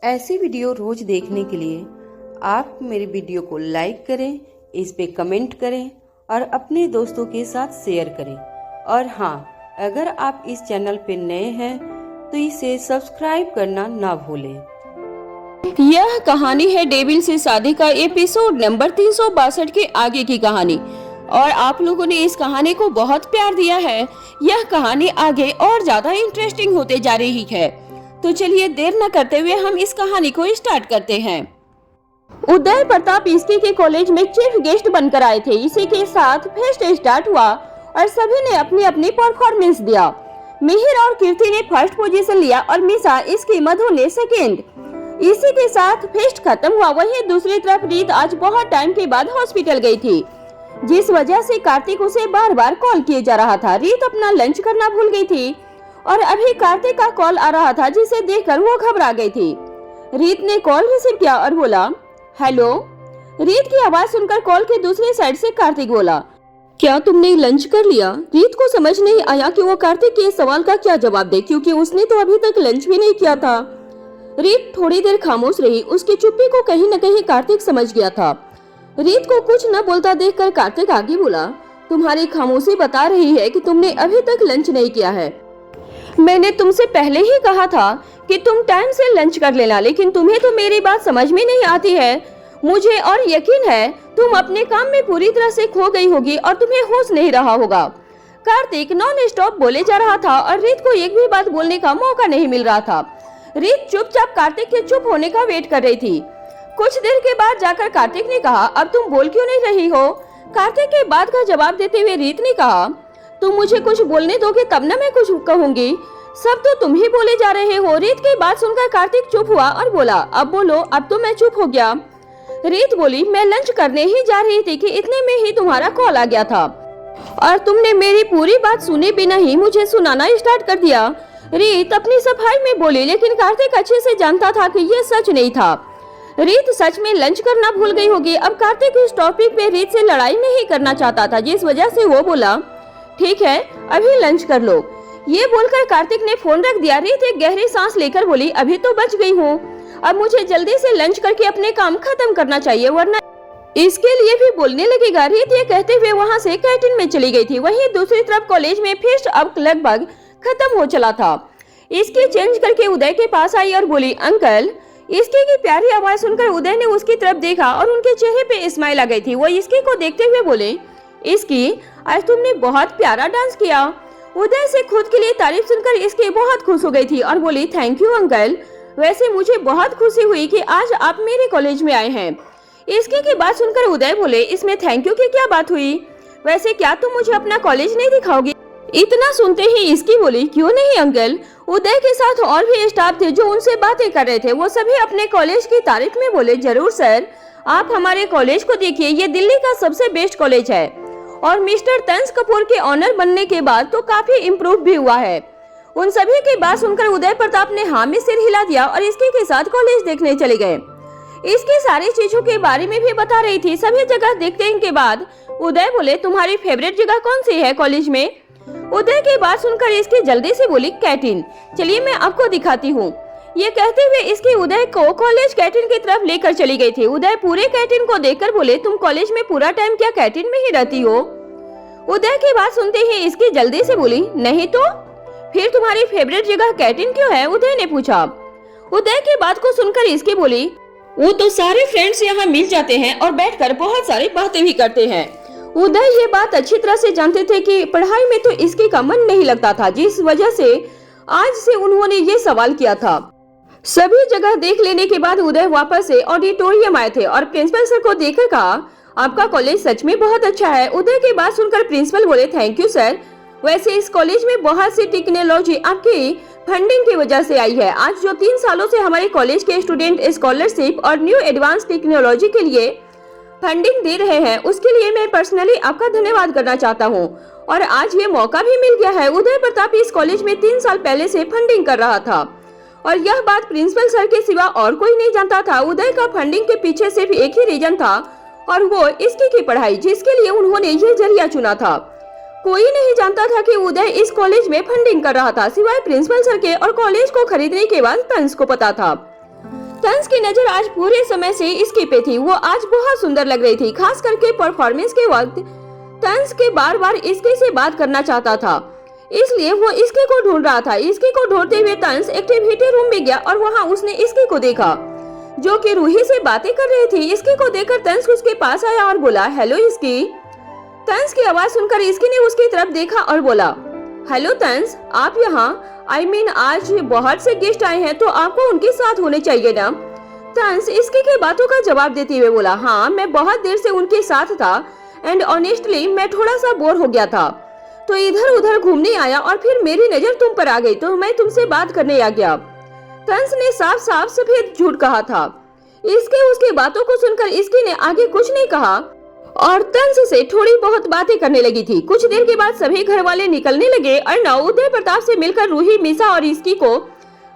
ऐसी वीडियो रोज देखने के लिए आप मेरे वीडियो को लाइक करें, इस पे कमेंट करें और अपने दोस्तों के साथ शेयर करें। और हाँ, अगर आप इस चैनल पे नए हैं तो इसे सब्सक्राइब करना ना भूलें। यह कहानी है डेविल से शादी का एपिसोड नंबर 362 के आगे की कहानी। और आप लोगों ने इस कहानी को बहुत प्यार दिया है। यह कहानी आगे और ज्यादा इंटरेस्टिंग होते जा रही है। तो चलिए देर न करते हुए हम इस कहानी को स्टार्ट करते हैं। उदय प्रताप इसकी के कॉलेज में चीफ गेस्ट बनकर आए थे। इसी के साथ फेस्ट स्टार्ट हुआ और सभी ने अपनी अपनी परफॉर्मेंस दिया। मिहिर और कीर्ति ने फर्स्ट पोजीशन लिया और मिसा इसकी मधु ने सेकेंड। इसी के साथ फेस्ट खत्म हुआ। वहीं दूसरी तरफ रीत आज बहुत टाइम के बाद हॉस्पिटल गई थी, जिस वजह से कार्तिक उसे बार बार कॉल किए जा रहा था। रीत अपना लंच करना भूल गई थी और अभी कार्तिक का कॉल आ रहा था, जिसे देखकर वो घबरा गई थी। रीत ने कॉल रिसीव किया और बोला, हेलो। रीत की आवाज सुनकर कॉल के दूसरी साइड से कार्तिक बोला, क्या तुमने लंच कर लिया? रीत को समझ नहीं आया कि वो कार्तिक के सवाल का क्या जवाब दे, क्योंकि उसने तो अभी तक लंच भी नहीं किया था। रीत थोड़ी देर खामोश रही। उसकी चुप्पी को कहीं न कहीं कार्तिक समझ गया था। रीत को कुछ न बोलता देखकर कार्तिक आगे बोला, तुम्हारी खामोशी बता रही है कि तुमने अभी तक लंच नहीं किया है। मैंने तुमसे पहले ही कहा था कि तुम टाइम से लंच कर लेना, लेकिन तुम्हें तो मेरी बात समझ में नहीं आती है। मुझे और यकीन है तुम अपने काम में पूरी तरह से खो गई होगी और तुम्हें होश नहीं रहा होगा। कार्तिक नॉन स्टॉप बोले जा रहा था और रीत को एक भी बात बोलने का मौका नहीं मिल रहा था। रीत चुपचाप कार्तिक के चुप होने का वेट कर रही थी। कुछ देर के बाद जाकर कार्तिक ने कहा, अब तुम बोल क्यों नहीं रही हो? कार्तिक के बात का जवाब देते हुए रीत ने कहा, तुम मुझे कुछ बोलने दोगे तब ना मैं कुछ कहूंगी। सब तो तुम ही बोले जा रहे हो। रीत की बात सुनकर कार्तिक चुप हुआ और बोला, अब बोलो। अब तो मैं चुप हो गया। रीत बोली, मैं लंच करने ही जा रही थी कि इतने में ही तुम्हारा कॉल आ गया था और तुमने मेरी पूरी बात सुने बिना ही मुझे सुनाना स्टार्ट कर दिया। रीत अपनी सफाई में बोली, लेकिन कार्तिक अच्छे से जानता था कि यह सच नहीं था। रीत सच में लंच करना भूल गई होगी। अब कार्तिक इस टॉपिक पे रीत से लड़ाई नहीं करना चाहता था, जिस वजह से वो बोला, ठीक है अभी लंच कर लो। ये बोलकर कार्तिक ने फोन रख दिया। रीत एक गहरी सांस लेकर बोली, अभी तो बच गई हूँ। अब मुझे जल्दी से लंच करके अपने काम खत्म करना चाहिए, वरना इसके लिए भी बोलने लगेगा। रीत ये कहते हुए वहाँ से कैंटीन में चली गई थी। वहीं दूसरी तरफ कॉलेज में फेस्ट अब लगभग खत्म हो चला था। इसकी चेंज करके उदय के पास आई और बोली, अंकल। इसकी की प्यारी आवाज सुनकर उदय ने उसकी तरफ देखा और उनके चेहरे पे स्माइल आ गई थी। वो इसकी को देखते हुए बोले, इसकी आज तुमने बहुत प्यारा डांस किया। उदय से खुद के लिए तारीफ सुनकर इसकी बहुत खुश हो गई थी और बोली, थैंक यू अंकल। वैसे मुझे बहुत खुशी हुई कि आज आप मेरे कॉलेज में आए हैं। इसकी की बात सुनकर उदय बोले, इसमें थैंक यू की क्या बात हुई? वैसे क्या तुम मुझे अपना कॉलेज नहीं दिखाओगी? इतना सुनते ही इसकी बोली, क्यों नहीं अंकल। उदय के साथ और भी स्टाफ थे जो उनसे बातें कर रहे थे। वो सभी अपने कॉलेज की तारीफ में बोले, जरूर सर, आप हमारे कॉलेज को देखिए, ये दिल्ली का सबसे बेस्ट कॉलेज है और मिस्टर तंस कपूर के ऑनर बनने के बाद तो काफी इम्प्रूव भी हुआ है। उन सभी की बात सुनकर उदय प्रताप ने हाँ में सिर हिला दिया और इसके के साथ कॉलेज देखने चले गए। इसकी सारी चीजों के बारे में भी बता रही थी। सभी जगह देखने के बाद उदय बोले, तुम्हारी फेवरेट जगह कौन सी है कॉलेज में? उदय की बात सुनकर इसकी जल्दी से बोली, कैंटीन। चलिए मैं आपको दिखाती हूँ। ये कहते हुए इसकी उदय को कॉलेज कैंटीन की तरफ लेकर चली गई थी। उदय पूरे कैंटीन को देखकर बोले, तुम कॉलेज में पूरा टाइम क्या कैंटीन में ही रहती हो? उदय की बात सुनते ही इसकी जल्दी से बोली, नहीं तो फिर तुम्हारी फेवरेट जगह कैंटीन क्यों है? उदय ने पूछा। उदय की बात को सुनकर इसकी बोली, वो तो सारे फ्रेंड्स यहाँ मिल जाते हैं और बैठकर बहुत सारी बातें भी करते हैं। उदय ये बात अच्छी तरह से जानते थे कि पढ़ाई में तो इसके का मन नहीं लगता था, जिस वजह से आज से उन्होंने ये सवाल किया था। सभी जगह देख लेने के बाद उदय वापस से ऑडिटोरियम आए थे और प्रिंसिपल सर को देखकर कहा, आपका कॉलेज सच में बहुत अच्छा है। उदय की बात सुनकर प्रिंसिपल बोले, थैंक यू सर। वैसे इस कॉलेज में बहुत सी टेक्नोलॉजी आपकी फंडिंग की वजह से आई है। आज जो 3 सालों से हमारे कॉलेज के स्टूडेंट स्कॉलरशिप और न्यू एडवांस टेक्नोलॉजी के लिए फंडिंग दे रहे हैं, उसके लिए मैं पर्सनली आपका धन्यवाद करना चाहता हूं और आज ये मौका भी मिल गया है। उदय प्रताप इस कॉलेज में 3 साल पहले से फंडिंग कर रहा था और यह बात प्रिंसिपल सर के सिवा और कोई नहीं जानता था। उदय का फंडिंग के पीछे सिर्फ एक ही रीजन था और वो इसकी की पढ़ाई, जिसके लिए उन्होंने ये जरिया चुना था। कोई नहीं जानता था कि उदय इस कॉलेज में फंडिंग कर रहा था, सिवाय प्रिंसिपल सर के और कॉलेज को खरीदने के बाद तंस को पता था। तंस की नजर आज पूरे समय से इसकी पे थी। वो आज बहुत सुंदर लग रही थी, खास करके परफॉर्मेंस के वक्त। तंस के बार बार इसके से बात करना चाहता था, इसलिए वो इसके को ढूंढ रहा था। इसके को ढूंढते हुए तंस एक्टिविटी रूम में गया और वहाँ उसने इसके को देखा जो कि रूही से बातें कर रही थी। इसके को देखकर तंस उसके पास आया और बोला, हेलो इसकी। तंस की आवाज सुनकर इसकी ने उसकी तरफ देखा और बोला, हेलो तंस, आप यहाँ? आज बहुत से गेस्ट आए हैं तो आपको उनके साथ होने चाहिए ना। तंस इसके के बातों का जवाब देते हुए बोला, हाँ मैं बहुत देर से उनके साथ था एंड ऑनेस्टली मैं थोड़ा सा बोर हो गया था, तो इधर उधर घूमने आया और फिर मेरी नजर तुम पर आ गई तो मैं तुमसे बात करने आ गया। तंस ने साफ साफ सफेद झूठ कहा था। इसके उसकी बातों को सुनकर इसकी ने आगे कुछ नहीं कहा और तंस से थोड़ी बहुत बातें करने लगी थी। कुछ देर के बाद सभी घर वाले निकलने लगे। अर्णव उदय प्रताप से मिलकर रूही, मीसा और इसकी को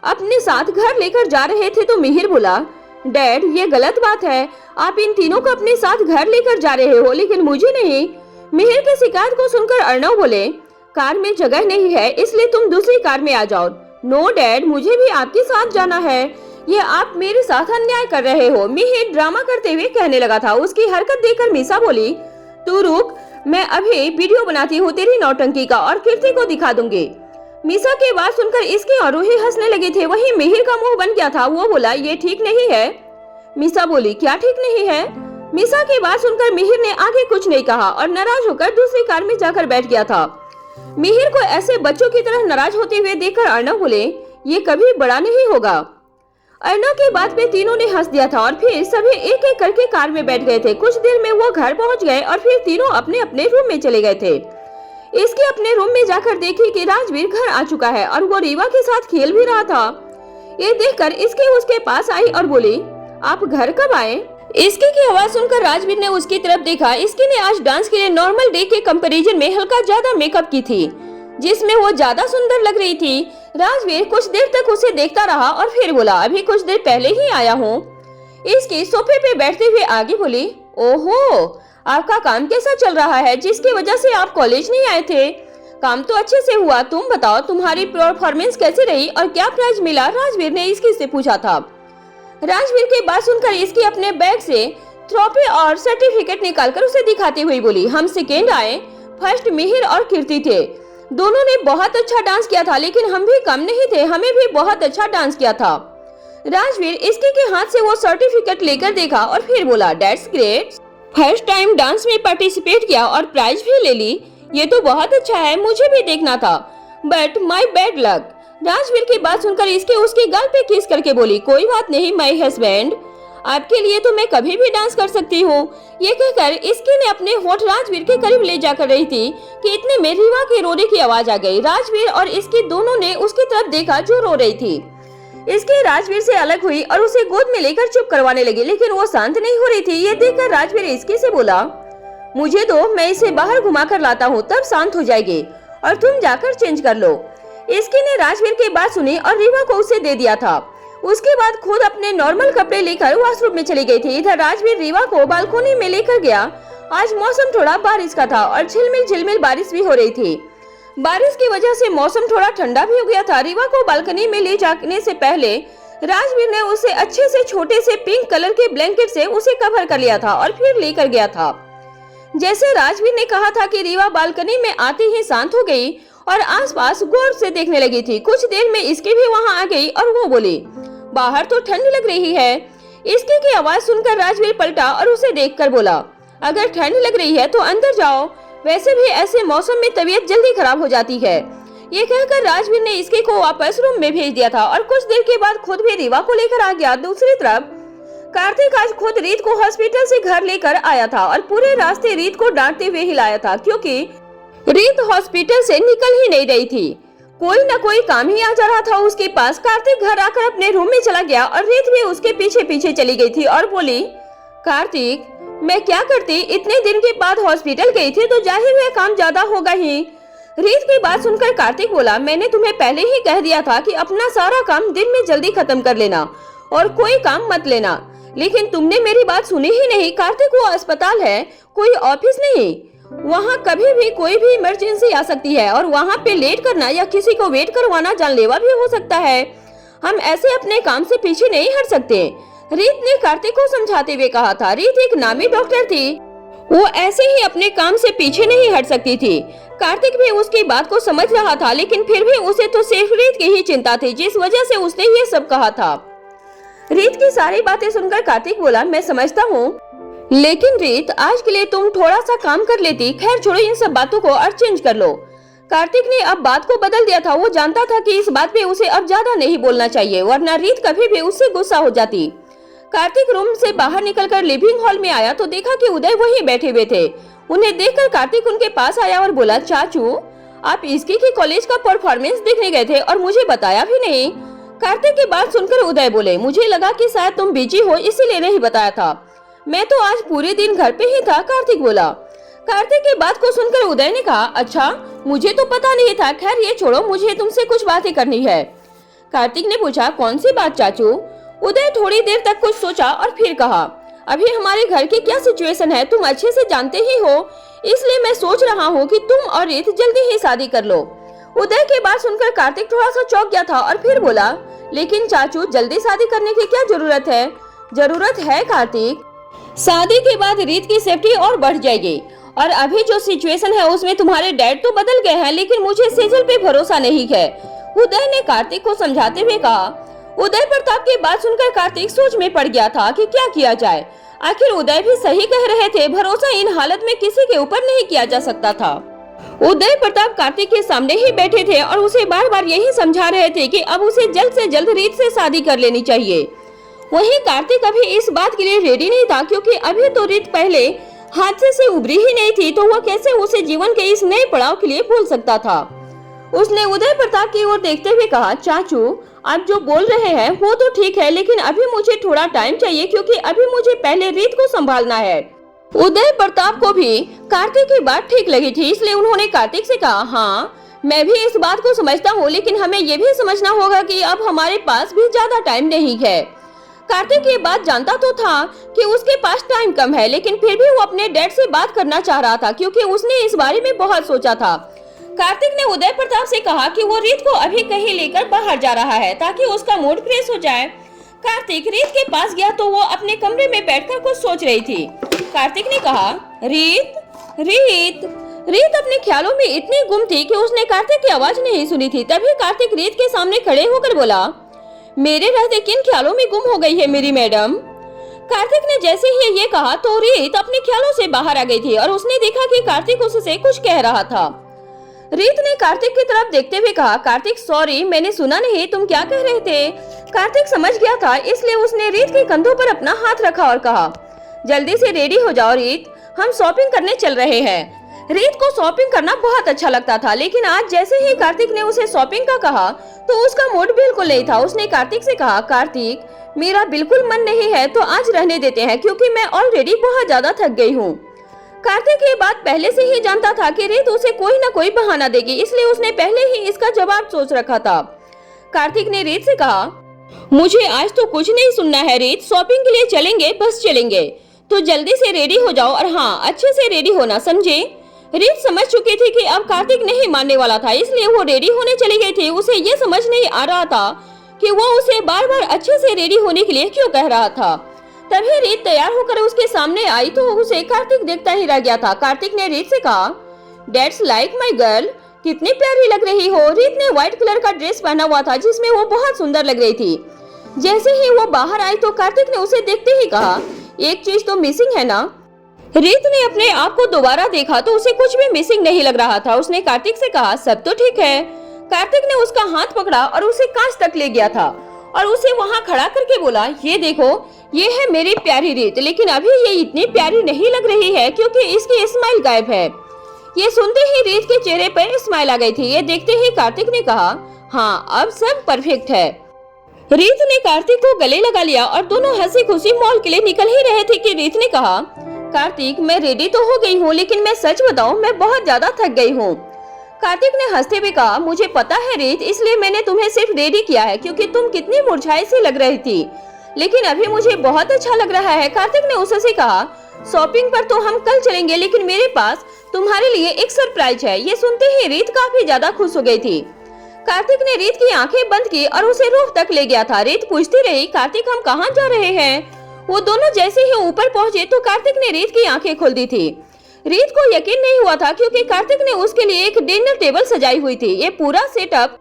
अपने साथ घर लेकर जा रहे थे तो मिहिर बोला, डैड ये गलत बात है, आप इन तीनों को अपने साथ घर लेकर जा रहे हो लेकिन मुझे नहीं। मिहिर की शिकायत को सुनकर अर्णव बोले, कार में जगह नहीं है इसलिए तुम दूसरी कार में आ जाओ। नो डैड, मुझे भी आपके साथ जाना है, ये आप मेरे साथ अन्याय कर रहे हो, मिहिर ड्रामा करते हुए कहने लगा था। उसकी हरकत देखकर मीसा बोली, तू रुक, मैं अभी वीडियो बनाती हूँ तेरी नौटंकी का और कीर्ति को दिखा दूंगी। मीसा की बात सुनकर इसकी और रूही हंसने लगे थे। वहीं मिहिर का मुंह बन गया था। वो बोला, ये ठीक नहीं है। मीसा बोली, क्या ठीक नहीं है? मीसा की बात सुनकर मिहिर ने आगे कुछ नहीं कहा और नाराज होकर दूसरी कार में जाकर बैठ गया था। मिहिर को ऐसे बच्चों की तरह नाराज होते हुए देखकर अर्णव बोले, ये कभी बड़ा नहीं होगा। अर्णव की बात पे तीनों ने हंस दिया था और फिर सभी एक एक करके कार में बैठ गए थे। कुछ देर में वो घर पहुंच गए और फिर तीनों अपने अपने रूम में चले गए थे। इसके अपने रूम में जाकर देखी कि राजवीर घर आ चुका है और वो रीवा के साथ खेल भी रहा था। ये देखकर इसके उसके पास आई और बोली, आप घर कब आए? इसके की आवाज सुनकर राजवीर ने उसकी तरफ देखा। इसके ने आज डांस के लिए नॉर्मल डे के कंपैरिजन में हल्का ज्यादा मेकअप की थी जिसमें वो ज्यादा सुंदर लग रही थी। राजवीर कुछ देर तक उसे देखता रहा और फिर बोला, अभी कुछ देर पहले ही आया हूँ। इसकी सोफे पे बैठते हुए आगे बोली, ओहो, आपका काम कैसा चल रहा है जिसकी वजह से आप कॉलेज नहीं आए थे? काम तो अच्छे से हुआ, तुम बताओ तुम्हारी परफॉर्मेंस कैसी रही और क्या प्राइज मिला? राजवीर ने इसकी से पूछा था। राजवीर की बात सुनकर इसकी अपने बैग से ट्रॉफी और सर्टिफिकेट निकालकर उसे दिखाते हुए बोली, हम सेकेंड आए, फर्स्ट मिहिर और कीर्ति थे। दोनों ने बहुत अच्छा डांस किया था लेकिन हम भी कम नहीं थे, हमें भी बहुत अच्छा डांस किया था। राजवीर इसके के हाथ से वो सर्टिफिकेट लेकर देखा और फिर बोला, that's great, first time dance में पार्टिसिपेट किया और प्राइज भी ले ली, ये तो बहुत अच्छा है, मुझे भी देखना था, but my bad luck. Rajveer की बात सुनकर इसके उसके गाल पे किस करके बोली, कोई बात नहीं माई हस्बैंड, आपके लिए तो मैं कभी भी डांस कर सकती हूँ। ये कहकर इसकी ने अपने होठ राजवीर के करीब ले जाकर रही थी कि इतने में रीवा के रोने की आवाज आ गई। राजवीर और इसकी दोनों ने उसकी तरफ देखा जो रो रही थी। इसकी राजवीर से अलग हुई और उसे गोद में लेकर चुप करवाने लगी लेकिन वो शांत नहीं हो रही थी। ये देखकर राजवीर इसकी से बोला, मुझे दो, मैं इसे बाहर घुमा कर लाता हूँ, तब शांत हो जाएगी और तुम जाकर चेंज कर लो। इसकी ने राजवीर की बात सुनी और रीवा को उसे दे दिया था। उसके बाद खुद अपने नॉर्मल कपड़े लेकर वॉशरूम में चली गई थी। इधर राजवीर रीवा को बालकोनी में लेकर गया। आज मौसम थोड़ा बारिश का था और झिलमिल बारिश भी हो रही थी। बारिश की वजह से मौसम थोड़ा ठंडा भी हो गया था। रीवा को बालकनी में ले जाने से पहले राजवीर ने उसे अच्छे से छोटे से पिंक कलर के ब्लैंकेट से उसे कवर कर लिया था और फिर लेकर गया था। जैसे राजवीर ने कहा था कि रीवा बालकनी में आते ही शांत हो गई और आसपास गौर से देखने लगी थी। कुछ देर में इसकी भी वहां आ गई और वो बोली, बाहर तो ठंड लग रही है। इसकी की आवाज सुनकर राजवीर पलटा और उसे देखकर बोला, अगर ठंड लग रही है तो अंदर जाओ, वैसे भी ऐसे मौसम में तबीयत जल्दी खराब हो जाती है। ये कहकर राजवीर ने इसके को वापस रूम में भेज दिया था और कुछ देर के बाद खुद भी रीवा को लेकर आ गया। दूसरी तरफ कार्तिक आज खुद रीत को हॉस्पिटल से घर लेकर आया था और पूरे रास्ते रीत को डांटते हुए हिलाया था क्योंकि रीत हॉस्पिटल से निकल ही नहीं रही थी। कोई न कोई काम ही आ जा रहा था उसके पास। कार्तिक घर आकर अपने रूम में चला गया और रीत भी उसके पीछे पीछे चली गई थी और बोली, कार्तिक मैं क्या करती, इतने दिन के बाद हॉस्पिटल गई थी तो जाहिर है काम ज्यादा होगा ही। रीत की बात सुनकर कार्तिक बोला, मैंने तुम्हें पहले ही कह दिया था कि अपना सारा काम दिन में जल्दी खत्म कर लेना और कोई काम मत लेना, लेकिन तुमने मेरी बात सुनी ही नहीं। कार्तिक वो अस्पताल है, कोई ऑफिस नहीं, वहाँ कभी भी कोई भी इमरजेंसी आ सकती है और वहाँ पे लेट करना या किसी को वेट करवाना जानलेवा भी हो सकता है। हम ऐसे अपने काम से पीछे नहीं हट सकते। रीत ने कार्तिक को समझाते हुए कहा था। रीत एक नामी डॉक्टर थी, वो ऐसे ही अपने काम से पीछे नहीं हट सकती थी। कार्तिक भी उसकी बात को समझ रहा था, लेकिन फिर भी उसे तो सिर्फ रीत की ही चिंता थी, जिस वजह से उसने ये सब कहा था। रीत की सारी बातें सुनकर कार्तिक बोला, मैं समझता हूँ, लेकिन रीत आज के लिए तुम थोड़ा सा काम कर लेती। खैर छोड़ो इन सब बातों को और चेंज कर लो। कार्तिक ने अब बात को बदल दिया था। वो जानता था कि इस बात पे उसे अब ज्यादा नहीं बोलना चाहिए, वरना रीत कभी भी उससे गुस्सा हो जाती। कार्तिक रूम से बाहर निकलकर लिविंग हॉल में आया तो देखा कि उदय वहीं बैठे हुए थे। उन्हें देखकर कार्तिक उनके पास आया और बोला, चाचू आप इसकी की कॉलेज का परफॉर्मेंस देखने गए थे और मुझे बताया भी नहीं। कार्तिक की बात सुनकर उदय बोले, मुझे लगा कि शायद तुम बिजी हो इसीलिए नहीं बताया था। मैं तो आज पूरे दिन घर पे ही था, कार्तिक बोला। कार्तिक की बात को सुनकर उदय ने कहा, अच्छा मुझे तो पता नहीं था। खैर ये छोड़ो, मुझे तुमसे कुछ बातें करनी है। कार्तिक ने पूछा, कौन सी बात चाचू? उदय थोड़ी देर तक कुछ सोचा और फिर कहा, अभी हमारे घर की क्या सिचुएशन है तुम अच्छे से जानते ही हो, इसलिए मैं सोच रहा हूँ कि तुम और रीत जल्दी ही शादी कर लो। उदय की बात सुनकर कार्तिक थोड़ा सा चौंक गया था और फिर बोला, लेकिन चाचू जल्दी शादी करने की क्या जरूरत है? जरूरत है कार्तिक, शादी के बाद रीत की सेफ्टी और बढ़ जाएगी। और अभी जो सिचुएशन है उसमें तुम्हारे डैड तो बदल गए हैं, लेकिन मुझे सेजल पे भरोसा नहीं है, उदय ने कार्तिक को समझाते हुए कहा। उदय प्रताप की बात सुनकर कार्तिक सोच में पड़ गया था कि क्या किया जाए। आखिर उदय भी सही कह रहे थे, भरोसा इन हालत में किसी के ऊपर नहीं किया जा सकता था। उदय प्रताप कार्तिक के सामने ही बैठे थे और उसे बार बार यही समझा रहे थे कि अब उसे जल्द से जल्द रीत से शादी कर लेनी चाहिए। वहीं कार्तिक अभी इस बात के लिए रेडी नहीं था, क्योंकि अभी तो रीत पहले हादसे से उभरी ही नहीं थी, तो वह कैसे उसे जीवन के इस नए पड़ाव के लिए भूल सकता था। उसने उदय प्रताप की ओर देखते हुए कहा, चाचू आप जो बोल रहे हैं वो तो ठीक है, लेकिन अभी मुझे थोड़ा टाइम चाहिए, क्योंकि अभी मुझे पहले रीत को संभालना है। उदय प्रताप को भी कार्तिक की बात ठीक लगी थी, इसलिए उन्होंने कार्तिक से कहा, हाँ मैं भी इस बात को समझता हूँ, लेकिन हमें ये भी समझना होगा कि अब हमारे पास भी ज्यादा टाइम नहीं है। कार्तिक ये बात जानता तो था कि उसके पास टाइम कम है, लेकिन फिर भी वो अपने डैड से बात करना चाह रहा था, क्योंकि उसने इस बारे में बहुत सोचा था। कार्तिक ने उदय प्रताप से कहा कि वो रीत को अभी कहीं लेकर बाहर जा रहा है ताकि उसका मूड फ्रेश हो जाए। कार्तिक रीत के पास गया तो वो अपने कमरे में बैठकर कुछ सोच रही थी। कार्तिक ने कहा, रीत रीत रीत अपने ख्यालों में इतनी गुम थी कि उसने कार्तिक की आवाज नहीं सुनी थी। तभी कार्तिक रीत के सामने खड़े होकर बोला, मेरे रहते किन ख्यालों में गुम हो गई है मेरी मैडम? कार्तिक ने जैसे ही ये कहा तो रीत अपने ख्यालों से बाहर आ गई थी और उसने देखा कि कार्तिक उससे कुछ कह रहा था। रीत ने कार्तिक की तरफ देखते हुए कहा, कार्तिक सॉरी मैंने सुना नहीं, तुम क्या कह रहे थे? कार्तिक समझ गया था, इसलिए उसने रीत के कंधों पर अपना हाथ रखा और कहा, जल्दी से रेडी हो जाओ रीत, हम शॉपिंग करने चल रहे हैं। रीत को शॉपिंग करना बहुत अच्छा लगता था, लेकिन आज जैसे ही कार्तिक ने उसे शॉपिंग का कहा तो उसका मूड बिल्कुल नहीं था। उसने कार्तिक से कहा, कार्तिक मेरा बिल्कुल मन नहीं है तो आज रहने देते हैं, क्योंकि मैं ऑलरेडी बहुत ज्यादा थक गई हूँ। कार्तिक ये बात पहले से ही जानता था कि रीत उसे कोई ना कोई बहाना देगी, इसलिए उसने पहले ही इसका जवाब सोच रखा था। कार्तिक ने रीत से कहा, मुझे आज तो कुछ नहीं सुनना है रीत, शॉपिंग के लिए चलेंगे, बस चलेंगे, तो जल्दी से रेडी हो जाओ और हाँ अच्छे से रेडी होना, समझे? रीत समझ चुकी थी कि अब कार्तिक नहीं मानने वाला था, इसलिए वो रेडी होने चली गई थी। उसे ये समझ नहीं आ रहा था कि वो उसे बार बार अच्छे से रेडी होने के लिए क्यों कह रहा था। तभी रीत तैयार होकर उसके सामने आई तो उसे कार्तिक देखता ही रह गया था। कार्तिक ने रीत से कहा, दैट्स लाइक माय गर्ल, कितनी प्यारी लग रही हो। रीत ने व्हाइट कलर का ड्रेस पहना हुआ था जिसमें वो बहुत सुंदर लग रही थी। जैसे ही वो बाहर आई तो कार्तिक ने उसे देखते ही कहा, एक चीज तो मिसिंग है ना? रीत ने अपने आप को दोबारा देखा तो उसे कुछ भी मिसिंग नहीं लग रहा था। उसने कार्तिक से कहा, सब तो ठीक है। कार्तिक ने उसका हाथ पकड़ा और उसे कांच तक ले गया था और उसे वहाँ खड़ा करके बोला, ये देखो ये है मेरी प्यारी रीत, लेकिन अभी ये इतनी प्यारी नहीं लग रही है क्योंकि इसकी स्माइल गायब है। ये सुनते ही रीत के चेहरे पर स्माइल आ गई थी। ये देखते ही कार्तिक ने कहा, हाँ अब सब परफेक्ट है। रीत ने कार्तिक को गले लगा लिया और दोनों हंसी खुशी मॉल के लिए निकल ही रहे थे कि रीत ने कहा, कार्तिक मैं रेडी तो हो गई हूँ, लेकिन मैं सच बताऊं मैं बहुत ज्यादा थक गई हूँ। कार्तिक ने हंसते हुए कहा, मुझे पता है रीत, इसलिए मैंने तुम्हें सिर्फ रेडी किया है क्योंकि तुम कितनी मुरझाई सी लग रही थी, लेकिन अभी मुझे बहुत अच्छा लग रहा है। कार्तिक ने उससे कहा, शॉपिंग पर तो हम कल चलेंगे, लेकिन मेरे पास तुम्हारे लिए एक सरप्राइज है। ये सुनते ही रीत काफी ज्यादा खुश हो गई थी। कार्तिक ने रीत की आंखें बंद की और उसे रूफ तक ले गया था। रीत पूछती रही, कार्तिक हम कहाँ जा रहे हैं? वो दोनों जैसे ही ऊपर पहुंचे तो कार्तिक ने रीत की आंखें खोल दी थी। रीत को यकीन नहीं हुआ था क्योंकि कार्तिक ने उसके लिए एक डिनर टेबल सजाई हुई थी। ये पूरा सेटअप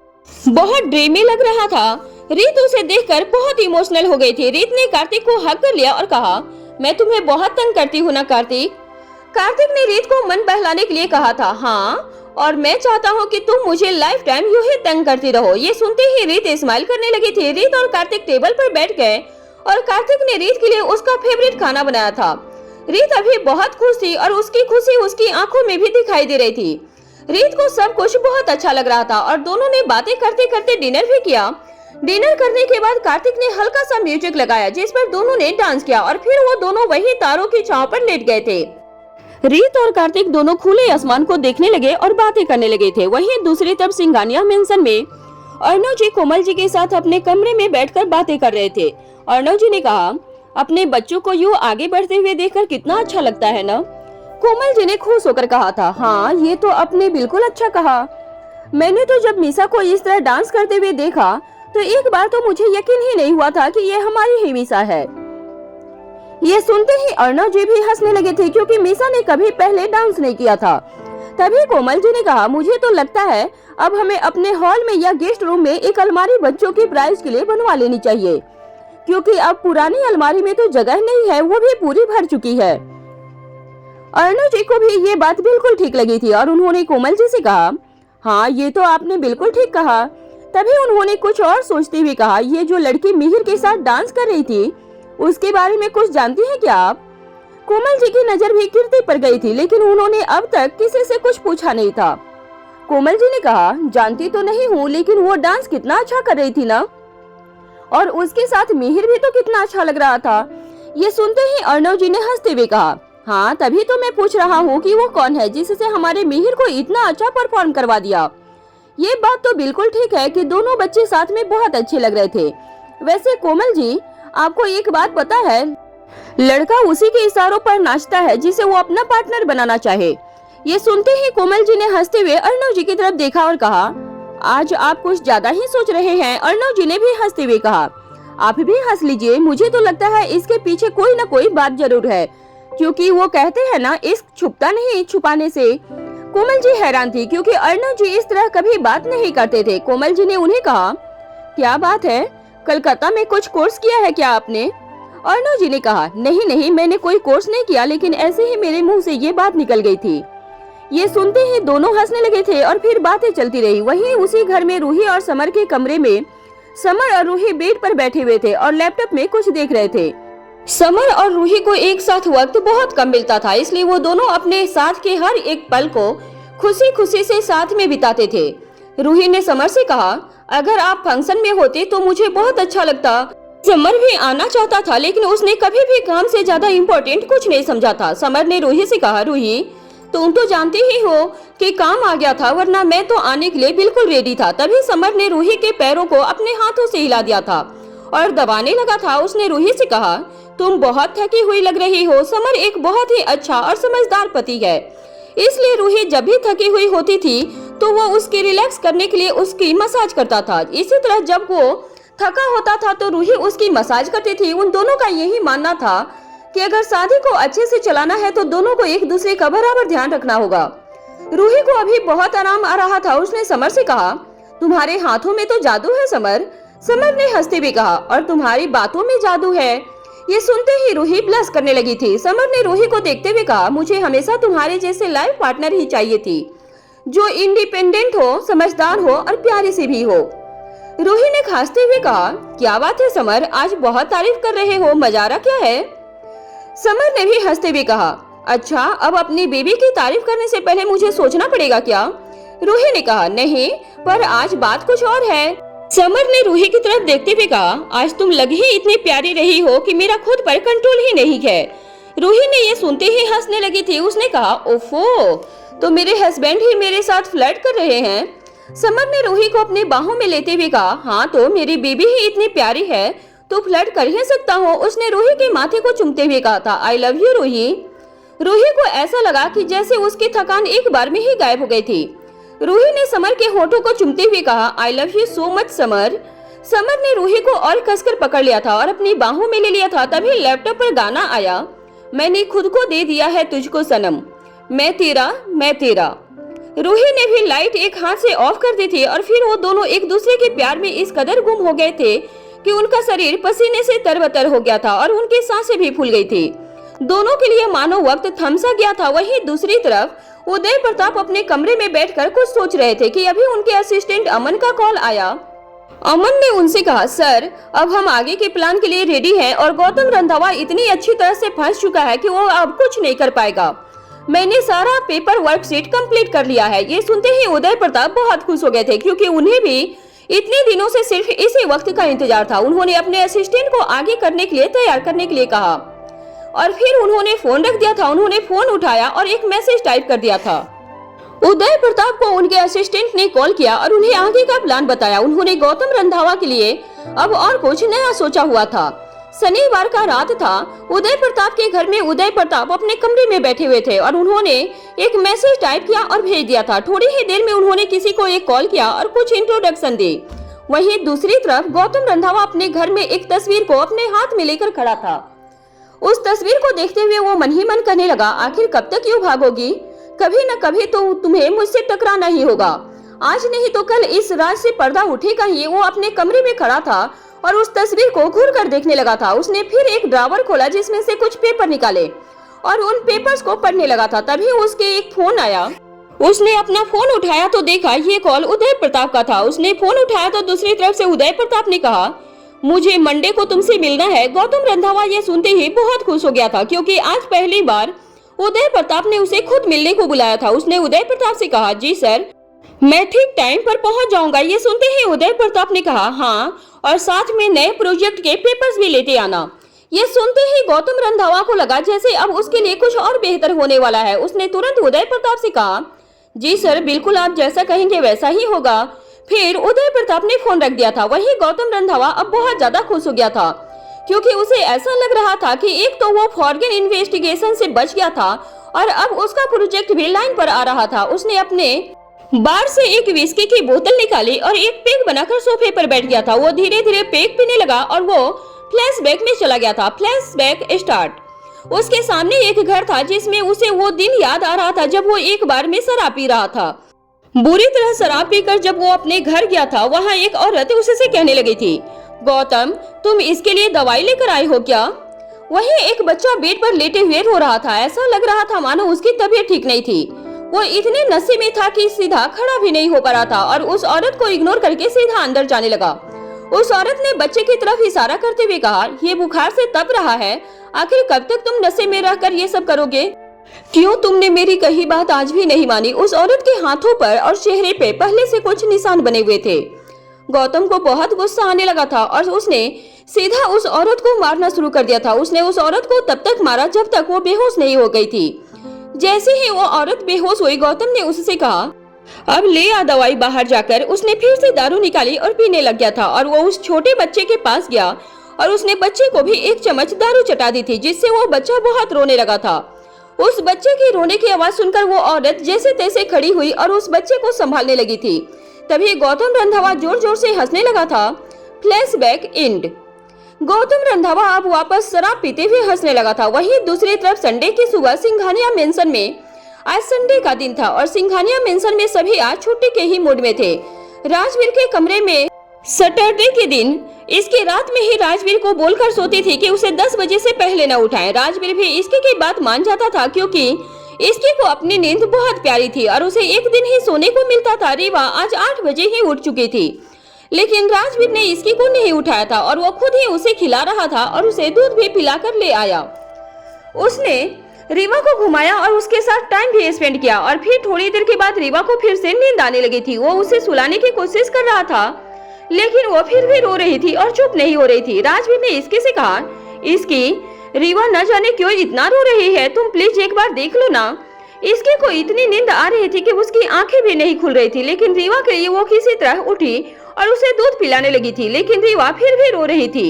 बहुत ड्रीमी लग रहा था। रीत उसे देखकर बहुत इमोशनल हो गई थी। रीत ने कार्तिक को हग कर लिया और कहा, मैं तुम्हें बहुत तंग करती हूँ ना कार्तिक? कार्तिक ने रीत को मन बहलाने के लिए कहा था, हाँ, और मैं चाहता हूँ कि तुम मुझे लाइफ टाइम यूं ही तंग करती रहो। ये सुनते ही रीत स्माइल करने लगी थी। रीत और कार्तिक टेबल पर बैठ गए और कार्तिक ने रीत के लिए उसका फेवरेट खाना बनाया था। रीत अभी बहुत खुश थी और उसकी खुशी उसकी आंखों में भी दिखाई दे रही थी। रीत को सब कुछ बहुत अच्छा लग रहा था और दोनों ने बातें करते करते डिनर भी किया। डिनर करने के बाद कार्तिक ने हल्का सा म्यूजिक लगाया जिस पर दोनों ने डांस किया और फिर वो दोनों वही तारों की छांव पर लेट गए थे। रीत और कार्तिक दोनों खुले आसमान को देखने लगे और बातें करने लगे थे। वहीं दूसरी तरफ सिंघानिया मेंशन में अर्णव जी कोमल जी के साथ अपने कमरे में बैठकर बातें कर रहे थे। अर्णव जी ने कहा, अपने बच्चों को यूं आगे बढ़ते हुए देखकर कितना अच्छा लगता है ना? कोमल जी ने खुश होकर कहा था, हाँ ये तो आपने बिल्कुल अच्छा कहा। मैंने तो जब मीसा को इस तरह डांस करते हुए देखा तो एक बार तो मुझे यकीन ही नहीं हुआ था कि ये हमारी ही मीसा है। ये सुनते ही अर्णव जी भी हंसने लगे थे क्योंकि मीसा ने कभी पहले डांस नहीं किया था। तभी कोमल जी ने कहा, मुझे तो लगता है अब हमें अपने हॉल में या गेस्ट रूम में एक अलमारी बच्चों की प्राइज के लिए बनवा लेनी चाहिए क्योंकि अब पुरानी अलमारी में तो जगह नहीं है, वो भी पूरी भर चुकी है। अर्णव जी को भी ये बात बिल्कुल ठीक लगी थी और उन्होंने कोमल जी से कहा, हाँ ये तो आपने बिल्कुल ठीक कहा। तभी उन्होंने कुछ और सोचते हुए कहा, ये जो लड़की मिहिर के साथ डांस कर रही थी उसके बारे में कुछ जानती हैं क्या आप? कोमल जी की नजर भी कीर्ति पर गई थी लेकिन उन्होंने अब तक किसी से कुछ पूछा नहीं था। कोमल जी ने कहा, जानती तो नहीं हूँ लेकिन वो डांस कितना अच्छा कर रही थी ना, और उसके साथ मिहिर भी तो कितना अच्छा लग रहा था। ये सुनते ही अर्णव जी ने हंसते हुए कहा, हाँ तभी तो मैं पूछ रहा हूँ कि वो कौन है जिससे हमारे मिहिर को इतना अच्छा परफॉर्म करवा दिया। ये बात तो बिल्कुल ठीक है कि दोनों बच्चे साथ में बहुत अच्छे लग रहे थे। वैसे कोमल जी, आपको एक बात पता है, लड़का उसी के इशारों पर नाचता है जिसे वो अपना पार्टनर बनाना चाहे। ये सुनते ही कोमल जी ने हंसते हुए अर्णव जी की तरफ देखा और कहा, आज आप कुछ ज्यादा ही सोच रहे हैं। अर्णव जी ने भी हंसते हुए कहा, आप भी हंस लीजिए, मुझे तो लगता है इसके पीछे कोई न कोई बात जरूर है क्योंकि वो कहते हैं ना, इश्क छुपता नहीं छुपाने से। कोमल जी हैरान थी क्योंकि अर्णव जी इस तरह कभी बात नहीं करते थे। कोमल जी ने उन्हें कहा, क्या बात है, कलकत्ता में कुछ कोर्स किया है क्या आपने? अर्णव जी ने कहा, नहीं नहीं, मैंने कोई कोर्स नहीं किया लेकिन ऐसे ही मेरे मुंह से ये बात निकल गई थी। ये सुनते ही दोनों हंसने लगे थे और फिर बातें चलती रही। वहीं उसी घर में रूही और समर के कमरे में समर और रूही बेड पर बैठे हुए थे और लैपटॉप में कुछ देख रहे थे। समर और रूही को एक साथ वक्त बहुत कम मिलता था, इसलिए वो दोनों अपने साथ के हर एक पल को खुशी खुशी से साथ में बिताते थे। रूही ने समर से कहा, अगर आप फंक्शन में होते तो मुझे बहुत अच्छा लगता। समर भी आना चाहता था लेकिन उसने कभी भी काम से ज्यादा इम्पोर्टेंट कुछ नहीं समझा था। समर ने रूही से कहा, रूही तुम तो जानती ही हो कि काम आ गया था, वरना मैं तो आने के लिए बिल्कुल रेडी था। तभी समर ने रूही के पैरों को अपने हाथों से हिला दिया था और दबाने लगा था। उसने रूही से कहा, तुम बहुत थकी हुई लग रही हो। समर एक बहुत ही अच्छा और समझदार पति है, इसलिए रूही जब भी थकी हुई होती थी तो वो उसके रिलैक्स करने के लिए उसकी मसाज करता था। इसी तरह जब वो थका होता था तो रूही उसकी मसाज करती थी। उन दोनों का यही मानना था कि अगर शादी को अच्छे से चलाना है तो दोनों को एक दूसरे का बराबर ध्यान रखना होगा। रूही को अभी बहुत आराम आ रहा था। उसने समर से कहा, तुम्हारे हाथों में तो जादू है समर। समर ने हंसते हुए कहा, और तुम्हारी बातों में जादू है। ये सुनते ही रूही ब्लश करने लगी थी। समर ने रूही को देखते हुए कहा, मुझे हमेशा तुम्हारे जैसे लाइफ पार्टनर ही चाहिए थी, जो इंडिपेंडेंट हो, समझदार हो और प्यारी सी भी हो। रूही ने खांसते हुए कहा, क्या बात है समर, आज बहुत तारीफ कर रहे हो, मजारा क्या है? समर ने भी हंसते हुए कहा, अच्छा अब अपनी बेबी की तारीफ करने से पहले मुझे सोचना पड़ेगा क्या? रूही ने कहा, नहीं, पर आज बात कुछ और है। समर ने रूही की तरफ देखते हुए कहा, आज तुम लग ही इतनी प्यारी रही हो कि मेरा खुद पर कंट्रोल ही नहीं है। रूही ने ये सुनते ही हंसने लगी थी। उसने कहा, ओफो, तो मेरे हस्बैंड ही मेरे साथ फ्लर्ट कर रहे हैं। समर ने रूही को अपनी बाहों में लेते हुए कहा, हाँ तो मेरी बेबी ही इतनी प्यारी है तो फ्लर्ट कर ही सकता हूँ। उसने रूही के माथे को चूमते हुए कहा था, I love you Ruhi. Ruhi को ऐसा लगा कि जैसे उसकी थकान एक बार में ही गायब हो गई थी। रूही ने समर के होठों को चूमते हुए कहा, आई love you so much summer. Summer ने रूही को और कसकर पकड़ लिया था और अपनी बाहों में ले लिया था। तभी लैपटॉप पर गाना आया, मैंने खुद को दे दिया है तुझको सनम, मैं तेरा मैं तेरा। रूही ने भी लाइट एक हाथ से ऑफ कर दी थी और फिर वो दोनों एक दूसरे के प्यार में इस कदर गुम हो गए थे कि उनका शरीर पसीने से तरबतर हो गया था और उनकी सांसें भी फूल गई थी। दोनों के लिए मानो वक्त थम सा गया था। वहीं दूसरी तरफ उदय प्रताप अपने कमरे में बैठकर कुछ सोच रहे थे कि अभी उनके असिस्टेंट अमन का कॉल आया। अमन ने उनसे कहा, सर अब हम आगे के प्लान के लिए रेडी हैं और गौतम रंधावा इतनी अच्छी तरह से फंस चुका है कि वो अब कुछ नहीं कर पाएगा। मैंने सारा पेपर वर्कशीट कंप्लीट कर लिया है। ये सुनते ही उदय प्रताप बहुत खुश हो गए थे क्योंकि उन्हें भी इतने दिनों से सिर्फ इसी वक्त का इंतजार था। उन्होंने अपने असिस्टेंट को आगे करने के लिए तैयार करने के लिए कहा और फिर उन्होंने फोन रख दिया था। उन्होंने फोन उठाया और एक मैसेज टाइप कर दिया था। उदय प्रताप को उनके असिस्टेंट ने कॉल किया और उन्हें आगे का प्लान बताया। उन्होंने गौतम रंधावा के लिए अब और कुछ नया सोचा हुआ था। शनिवार का रात था। उदय प्रताप के घर में उदय प्रताप अपने कमरे में बैठे हुए थे और उन्होंने एक मैसेज टाइप किया और भेज दिया था। थोड़ी ही देर में उन्होंने किसी को एक कॉल किया और कुछ इंट्रोडक्शन दी। वहीं दूसरी तरफ गौतम रंधावा अपने घर में एक तस्वीर को अपने हाथ में लेकर खड़ा था। उस तस्वीर को देखते हुए वो मन ही मन कहने लगा, आखिर कब तक यूं भागोगी? कभी न कभी तो तुम्हें मुझसे टकराना ही होगा। आज नहीं तो कल इस राज से पर्दा उठेगा ही। वो अपने कमरे में खड़ा था और उस तस्वीर को घूर कर देखने लगा था। उसने फिर एक ड्रॉवर खोला जिसमें से कुछ पेपर निकाले और उन पेपर्स को पढ़ने लगा था। तभी उसके एक फोन आया। उसने अपना फोन उठाया तो देखा ये कॉल उदय प्रताप का था। उसने फोन उठाया तो दूसरी तरफ से उदय प्रताप ने कहा, मुझे मंडे को तुमसे मिलना है। गौतम रंधावा ये सुनते ही बहुत खुश हो गया था क्योंकि आज पहली बार उदय प्रताप ने उसे खुद मिलने को बुलाया था। उसने उदय प्रताप से कहा, जी सर मैं ठीक टाइम पर पहुंच जाऊंगा। ये सुनते ही उदय प्रताप ने कहा, हाँ और साथ में नए प्रोजेक्ट के पेपर्स भी लेते आना। ये सुनते ही गौतम रंधावा को लगा जैसे अब उसके लिए कुछ और बेहतर होने वाला है। उसने तुरंत उदय प्रताप से कहा, जी सर बिल्कुल आप जैसा कहेंगे वैसा ही होगा। फिर उदय प्रताप ने फोन रख दिया था। वहीं गौतम रंधावा अब बहुत ज्यादा खुश हो गया था क्योंकि उसे ऐसा लग रहा था कि एक तो वो फॉरेन इन्वेस्टिगेशन से बच गया था और अब उसका प्रोजेक्ट भी लाइन पर आ रहा था। उसने अपने बार से एक विस्की की बोतल निकाली और एक पेग बनाकर सोफे पर बैठ गया था। वो धीरे धीरे पेग पीने लगा और वो फ्लैशबैक में चला गया था। Flashback start. उसके सामने एक घर था जिसमें उसे वो दिन याद आ रहा था जब वो एक बार में शराब पी रहा था। बुरी तरह शराब पीकर जब वो अपने घर गया था वहाँ एक औरत उससे कहने लगी थी, गौतम तुम इसके लिए दवाई लेकर आए हो क्या? वहीं एक बच्चा बेड पर लेटे हुए रो रहा था। ऐसा लग रहा था मानो उसकी तबीयत ठीक नहीं थी। वो इतने नशे में था कि सीधा खड़ा भी नहीं हो पा रहा था और उस औरत को इग्नोर करके सीधा अंदर जाने लगा। उस औरत ने बच्चे की तरफ इशारा करते हुए कहा, ये बुखार से तप रहा है, आखिर कब तक तुम नशे में रहकर ये सब करोगे? क्यों तुमने मेरी कही बात आज भी नहीं मानी? उस औरत के हाथों पर और चेहरे पे पहले से कुछ निशान बने हुए थे। गौतम को बहुत गुस्सा आने लगा था और उसने सीधा उस औरत को मारना शुरू कर दिया था। उसने उस औरत को तब तक मारा जब तक वो बेहोश नहीं हो गई थी। जैसे ही वो औरत बेहोश हुई गौतम ने उससे कहा, अब ले आ दवाई बाहर जाकर। उसने फिर से दारू निकाली और पीने लग गया था और वो उस छोटे बच्चे के पास गया और उसने बच्चे को भी एक चम्मच दारू चटा दी थी जिससे वो बच्चा बहुत रोने लगा था। उस बच्चे की रोने की आवाज सुनकर वो औरत जैसे तैसे खड़ी हुई और उस बच्चे को संभालने लगी थी। तभी गौतम रंधावा जोर जोर से हंसने लगा था। Flashback and. गौतम रंधावा अब वापस शराब पीते हुए हंसने लगा था। वहीं दूसरी तरफ संडे की सुबह सिंघानिया मेंशन में, आज संडे का दिन था और सिंघानिया मेंशन में सभी आज छुट्टी के ही मूड में थे। राजवीर के कमरे में सैटरडे के दिन इसकी रात में ही राजवीर को बोलकर सोती थी कि उसे 10 बजे से पहले न उठाएं। राजवीर भी इसकी की बात मान जाता था क्योंकि इसकी को अपनी नींद बहुत प्यारी थी और उसे एक दिन ही सोने को मिलता था। रीवा आज 8 बजे ही उठ चुकी थी लेकिन राजवीर ने इसकी को नहीं उठाया था और वो खुद ही उसे खिला रहा था और उसे दूध भी पिलाकर ले आया। उसने रीवा को घुमाया और उसके साथ टाइम भी स्पेंड किया और फिर थोड़ी देर के बाद रीवा को फिर से नींद आने लगी थी। वो उसे सुलाने की कोशिश कर रहा था लेकिन वो फिर भी रो रही थी और चुप नहीं हो रही थी। राजवीर ने इसके से कहा, इसकी रीवा न जाने क्यों इतना रो रही है, तुम प्लीज एक बार देख लो ना। इसके को इतनी नींद आ रही थी कि उसकी आंखें भी नहीं खुल रही थी लेकिन रीवा के लिए वो किसी तरह उठी और उसे दूध पिलाने लगी थी लेकिन रीवा फिर भी रो रही थी।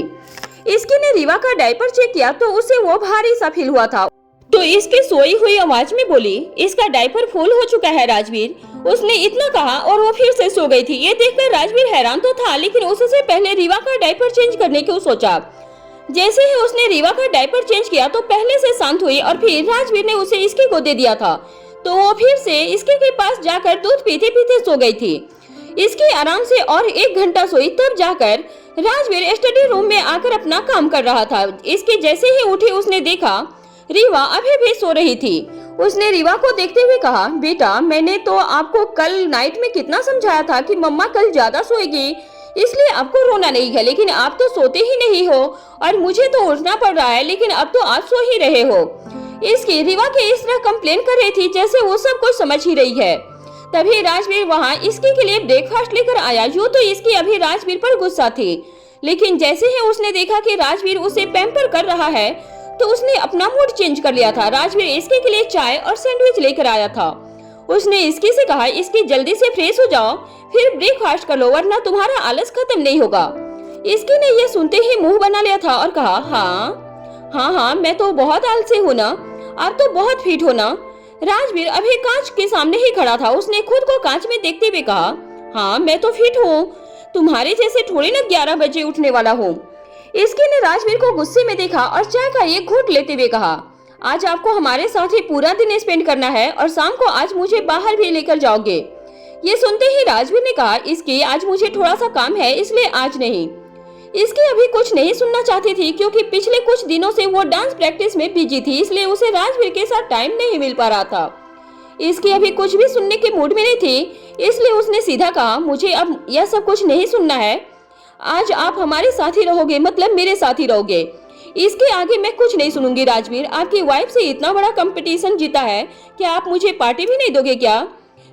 इसकी ने रीवा का डायपर चेक किया तो उसे वो भारी सा फील हुआ था तो इसकी सोई हुई आवाज में बोली, इसका डायपर फुल हो चुका है राजवीर। उसने इतना कहा और वो फिर से सो गई थी। ये देखकर राजवीर हैरान तो था, लेकिन उससे पहले रीवा का डायपर चेंज करने को सोचा। जैसे ही उसने रीवा का डायपर चेंज किया तो पहले से शांत हुई और फिर राजवीर ने उसे इसके को दे दिया था, तो वो फिर से इसके के पास जाकर दूध पीते पीते सो गई थी। इसकी आराम से और 1 घंटा सोई, तब जाकर राजवीर स्टडी रूम में आकर अपना काम कर रहा था। इसके जैसे ही उठी उसने देखा रीवा अभी भी सो रही थी। उसने रीवा को देखते हुए कहा, बेटा मैंने तो आपको कल नाइट में कितना समझाया था कि मम्मा कल ज्यादा सोएगी, इसलिए आपको रोना नहीं है, लेकिन आप तो सोते ही नहीं हो और मुझे तो उठना पड़ रहा है, लेकिन अब तो आप सो ही रहे हो। इसकी रीवा के इस तरह कंप्लेन कर रही थी जैसे वो सब कुछ समझ ही रही है। तभी राजवीर वहाँ इसके के लिए ब्रेकफास्ट लेकर आया। यूँ तो इसकी अभी राजवीर पर गुस्सा थी, लेकिन जैसे ही उसने देखा कि राजवीर उसे पैम्पर कर रहा है तो उसने अपना मूड चेंज कर लिया था। राजवीर इसके के लिए चाय और सैंडविच लेकर आया था। उसने इसकी से कहा, इसकी जल्दी से फ्रेश हो जाओ, फिर ब्रेकफास्ट कर लो, वरना तुम्हारा आलस खत्म नहीं होगा। इसकी ने ये सुनते ही मुंह बना लिया था और कहा, हाँ मैं तो बहुत आलसी हूँ ना, आप तो बहुत फिट हो ना। राजवीर अभी कांच के सामने ही खड़ा था। उसने खुद को कांच में देखते हुए कहा, हाँ मैं तो फिट हूँ, तुम्हारे जैसे थोड़ी ना 11 बजे उठने वाला हूँ। इसकी ने राजवीर को गुस्से में देखा और चाय का एक घूंट लेते हुए कहा, आज आपको हमारे साथ ही पूरा दिन स्पेंड करना है और शाम को आज मुझे बाहर भी लेकर जाओगे। ये सुनते ही राजवीर ने कहा, इसकी आज मुझे थोड़ा सा काम है इसलिए आज नहीं। इसकी अभी कुछ नहीं सुनना चाहती थी क्योंकि पिछले कुछ दिनों से वो डांस प्रैक्टिस में बिजी थी, इसलिए उसे राजवीर के साथ टाइम नहीं मिल पा रहा था। इसकी अभी कुछ भी सुनने के मूड में नहीं थी, इसलिए उसने सीधा कहा, मुझे अब यह सब कुछ नहीं सुनना है, आज आप हमारे साथ ही रहोगे, मतलब मेरे साथ ही रहोगे। इसके आगे मैं कुछ नहीं सुनूंगी। राजवीर आपकी वाइफ से इतना बड़ा कंपटीशन जीता है, क्या आप मुझे पार्टी भी नहीं दोगे क्या?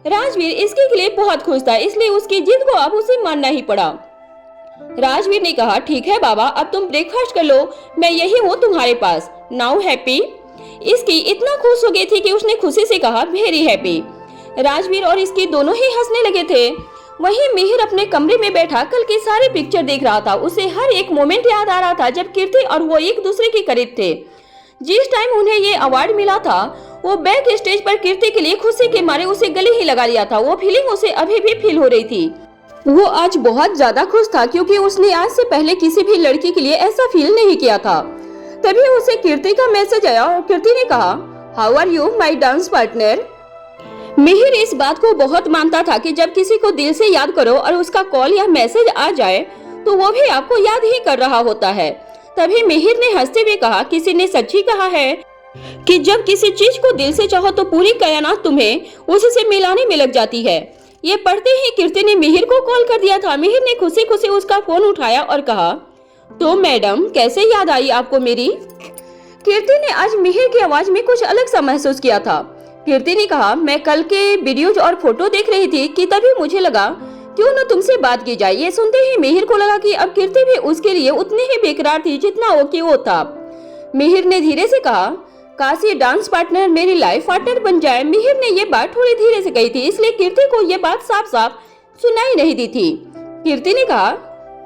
राजवीर इसके लिए बहुत खुश था, इसलिए उसकी जिद को अब उसे मानना ही पड़ा। राजवीर ने कहा, ठीक है बाबा, अब तुम ब्रेकफास्ट कर लो, मैं यही हूँ तुम्हारे पास, नाउ हैप्पी। इसकी इतना खुश हो गई थी कि उसने खुशी से कहा, वेरी हैप्पी। राजवीर और इसकी दोनों ही हंसने लगे थे। वहीं मिहिर अपने कमरे में बैठा कल की सारी पिक्चर देख रहा था। उसे हर एक मोमेंट याद आ रहा था जब कीर्ति और वो एक दूसरे के करीब थे। जिस टाइम उन्हें ये अवार्ड मिला था वो बैक स्टेज पर कीर्ति के लिए खुशी के मारे उसे गले ही लगा लिया था। वो फीलिंग उसे अभी भी फील हो रही थी। वो आज बहुत ज्यादा खुश था क्योंकि उसने आज से पहले किसी भी लड़की के लिए ऐसा फील नहीं किया था। तभी उसे कीर्ति का मैसेज आया और कीर्ति ने कहा, how are you my dance partner. Mihir इस बात को बहुत मानता था कि जब किसी को दिल से याद करो और उसका कॉल या मैसेज आ जाए तो वो भी आपको याद ही कर रहा होता है। तभी मिहिर ने हंसते हुए कहा, किसी ने सच ही कहा है कि जब किसी चीज को दिल से चाहो तो पूरी कायनात तुम्हें उससे मिलाने में लग जाती है। ये पढ़ते ही कीर्ति ने मिहिर को कॉल कर दिया था। मिहिर ने खुशी खुशी उसका फोन उठाया और कहा, तो मैडम कैसे याद आई आपको मेरी? कीर्ति ने आज मिहिर की आवाज में कुछ अलग सा महसूस किया था। कीर्ति ने कहा, मैं कल के वीडियोज और फोटो देख रही थी कि तभी मुझे लगा क्यों न तुमसे बात की जाए। ये सुनते ही मिहिर को लगा कि अब कीर्ति भी उसके लिए उतनी ही बेकरार थी जितना वो था। मिहिर ने धीरे से कहा, काश ये डांस पार्टनर मेरी लाइफ पार्टनर बन जाए। मिहिर ने ये बात थोड़ी धीरे से कही थी, इसलिए कीर्ति को ये बात साफ साफ सुनाई नहीं दी थी। कीर्ति ने कहा,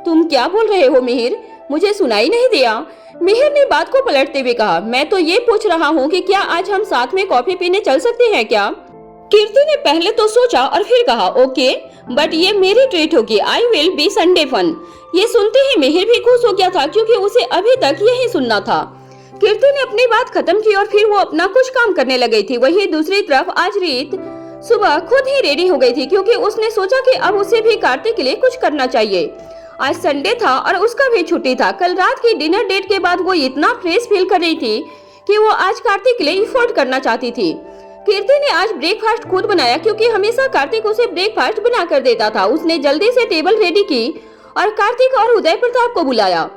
तुम क्या बोल रहे हो मिहिर, मुझे सुनाई नहीं दिया। मिहिर ने बात को पलटते हुए कहा, मैं तो ये पूछ रहा हूँ कि क्या आज हम साथ में कॉफी पीने चल सकते हैं क्या? कीर्ति ने पहले तो सोचा और फिर कहा, ओके, बट ये मेरी ट्रीट होगी, I will be Sunday fun. ये सुनते ही मिहिर भी खुश हो गया था क्योंकि उसे अभी तक यही सुनना था। कीर्ति ने अपनी बात खत्म की और फिर वो अपना कुछ काम करने लग गई थी। वहीं दूसरी तरफ आज रीत सुबह खुद ही रेडी हो गई थी क्योंकि उसने सोचा कि अब उसे भी कार्तिक के लिए कुछ करना चाहिए। आज संडे था और उसका भी छुट्टी था। कल रात की डिनर डेट के बाद वो इतना फ्रेश फील कर रही थी कि वो आज कार्तिक के लिए एफर्ट करना चाहती थी। कीर्ति ने आज ब्रेकफास्ट खुद बनाया क्योंकि हमेशा कार्तिक उसे ब्रेकफास्ट बना कर देता था। उसने जल्दी से टेबल रेडी की और कार्तिक और उदय प्रताप को बुलाया।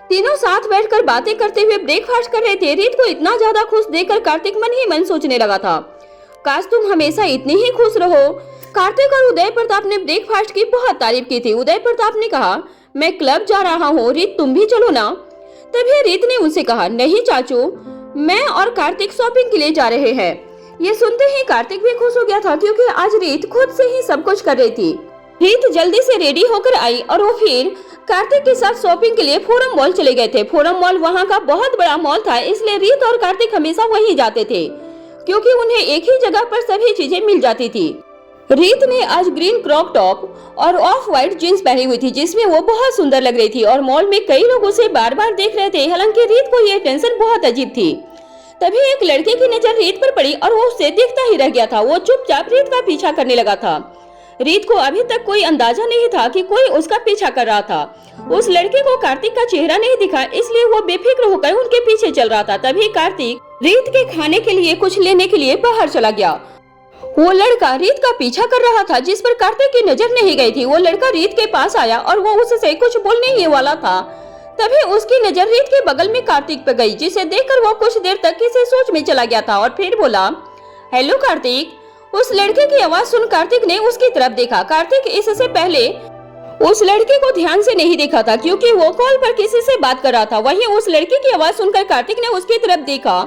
तीनों साथ बैठकर बातें करते हुए ब्रेकफास्ट कर रहे थे। रीत को इतना ज्यादा खुश देखकर कार्तिक मन ही मन सोचने लगा था, काश तुम हमेशा इतनी ही खुश रहो। कार्तिक और उदय प्रताप ने ब्रेकफास्ट की बहुत तारीफ की थी। उदय प्रताप ने कहा, मैं क्लब जा रहा हूँ, रीत तुम भी चलो ना। तभी रीत ने उनसे कहा, नहीं चाचू, मैं और कार्तिक शॉपिंग के लिए जा रहे हैं। ये सुनते ही कार्तिक भी खुश हो गया था क्योंकि आज रीत खुद से ही सब कुछ कर रही थी। रीत जल्दी से रेडी होकर आई और वो फिर कार्तिक के साथ शॉपिंग के लिए फोरम मॉल चले गए थे। फोरम मॉल वहाँ का बहुत बड़ा मॉल था, इसलिए रीत और कार्तिक हमेशा वहीं जाते थे क्योंकि उन्हें एक ही जगह पर सभी चीजें मिल जाती थी। रीत ने आज ग्रीन क्रॉप टॉप और ऑफ व्हाइट जीन्स पहनी हुई थी, जिसमें वो बहुत सुंदर लग रही थी और मॉल में कई लोग उसे बार बार देख रहे थे। हालांकि रीत को ये टेंशन बहुत अजीब थी। तभी एक लड़के की नजर रीत पर पड़ी और वो उससे देखता ही रह गया था। वो चुपचाप रीत का पीछा करने लगा था। रीत को अभी तक कोई अंदाजा नहीं था कि कोई उसका पीछा कर रहा था। उस लड़के को कार्तिक का चेहरा नहीं दिखा, इसलिए वो बेफिक्र होकर उनके पीछे चल रहा था। तभी कार्तिक रीत के खाने के लिए कुछ लेने के लिए बाहर चला गया। वो लड़का रीत का पीछा कर रहा था, जिस पर कार्तिक की नजर नहीं गई थी। वो लड़का रीत के पास आया और वो उससे कुछ बोलने ही वाला था। तभी उसकी नजर रीत के बगल में कार्तिक पे गई, जिसे देखकर वो कुछ देर तक किसी सोच में चला गया था और फिर बोला, हेलो कार्तिक। उस लड़के की आवाज सुन कार्तिक ने उसकी तरफ देखा। कार्तिक इससे पहले उस लड़के को ध्यान से नहीं देखा था, क्योंकि वो कॉल पर किसी से बात कर रहा था। वहीं उस लड़के की आवाज सुनकर कार्तिक ने उसकी तरफ देखा।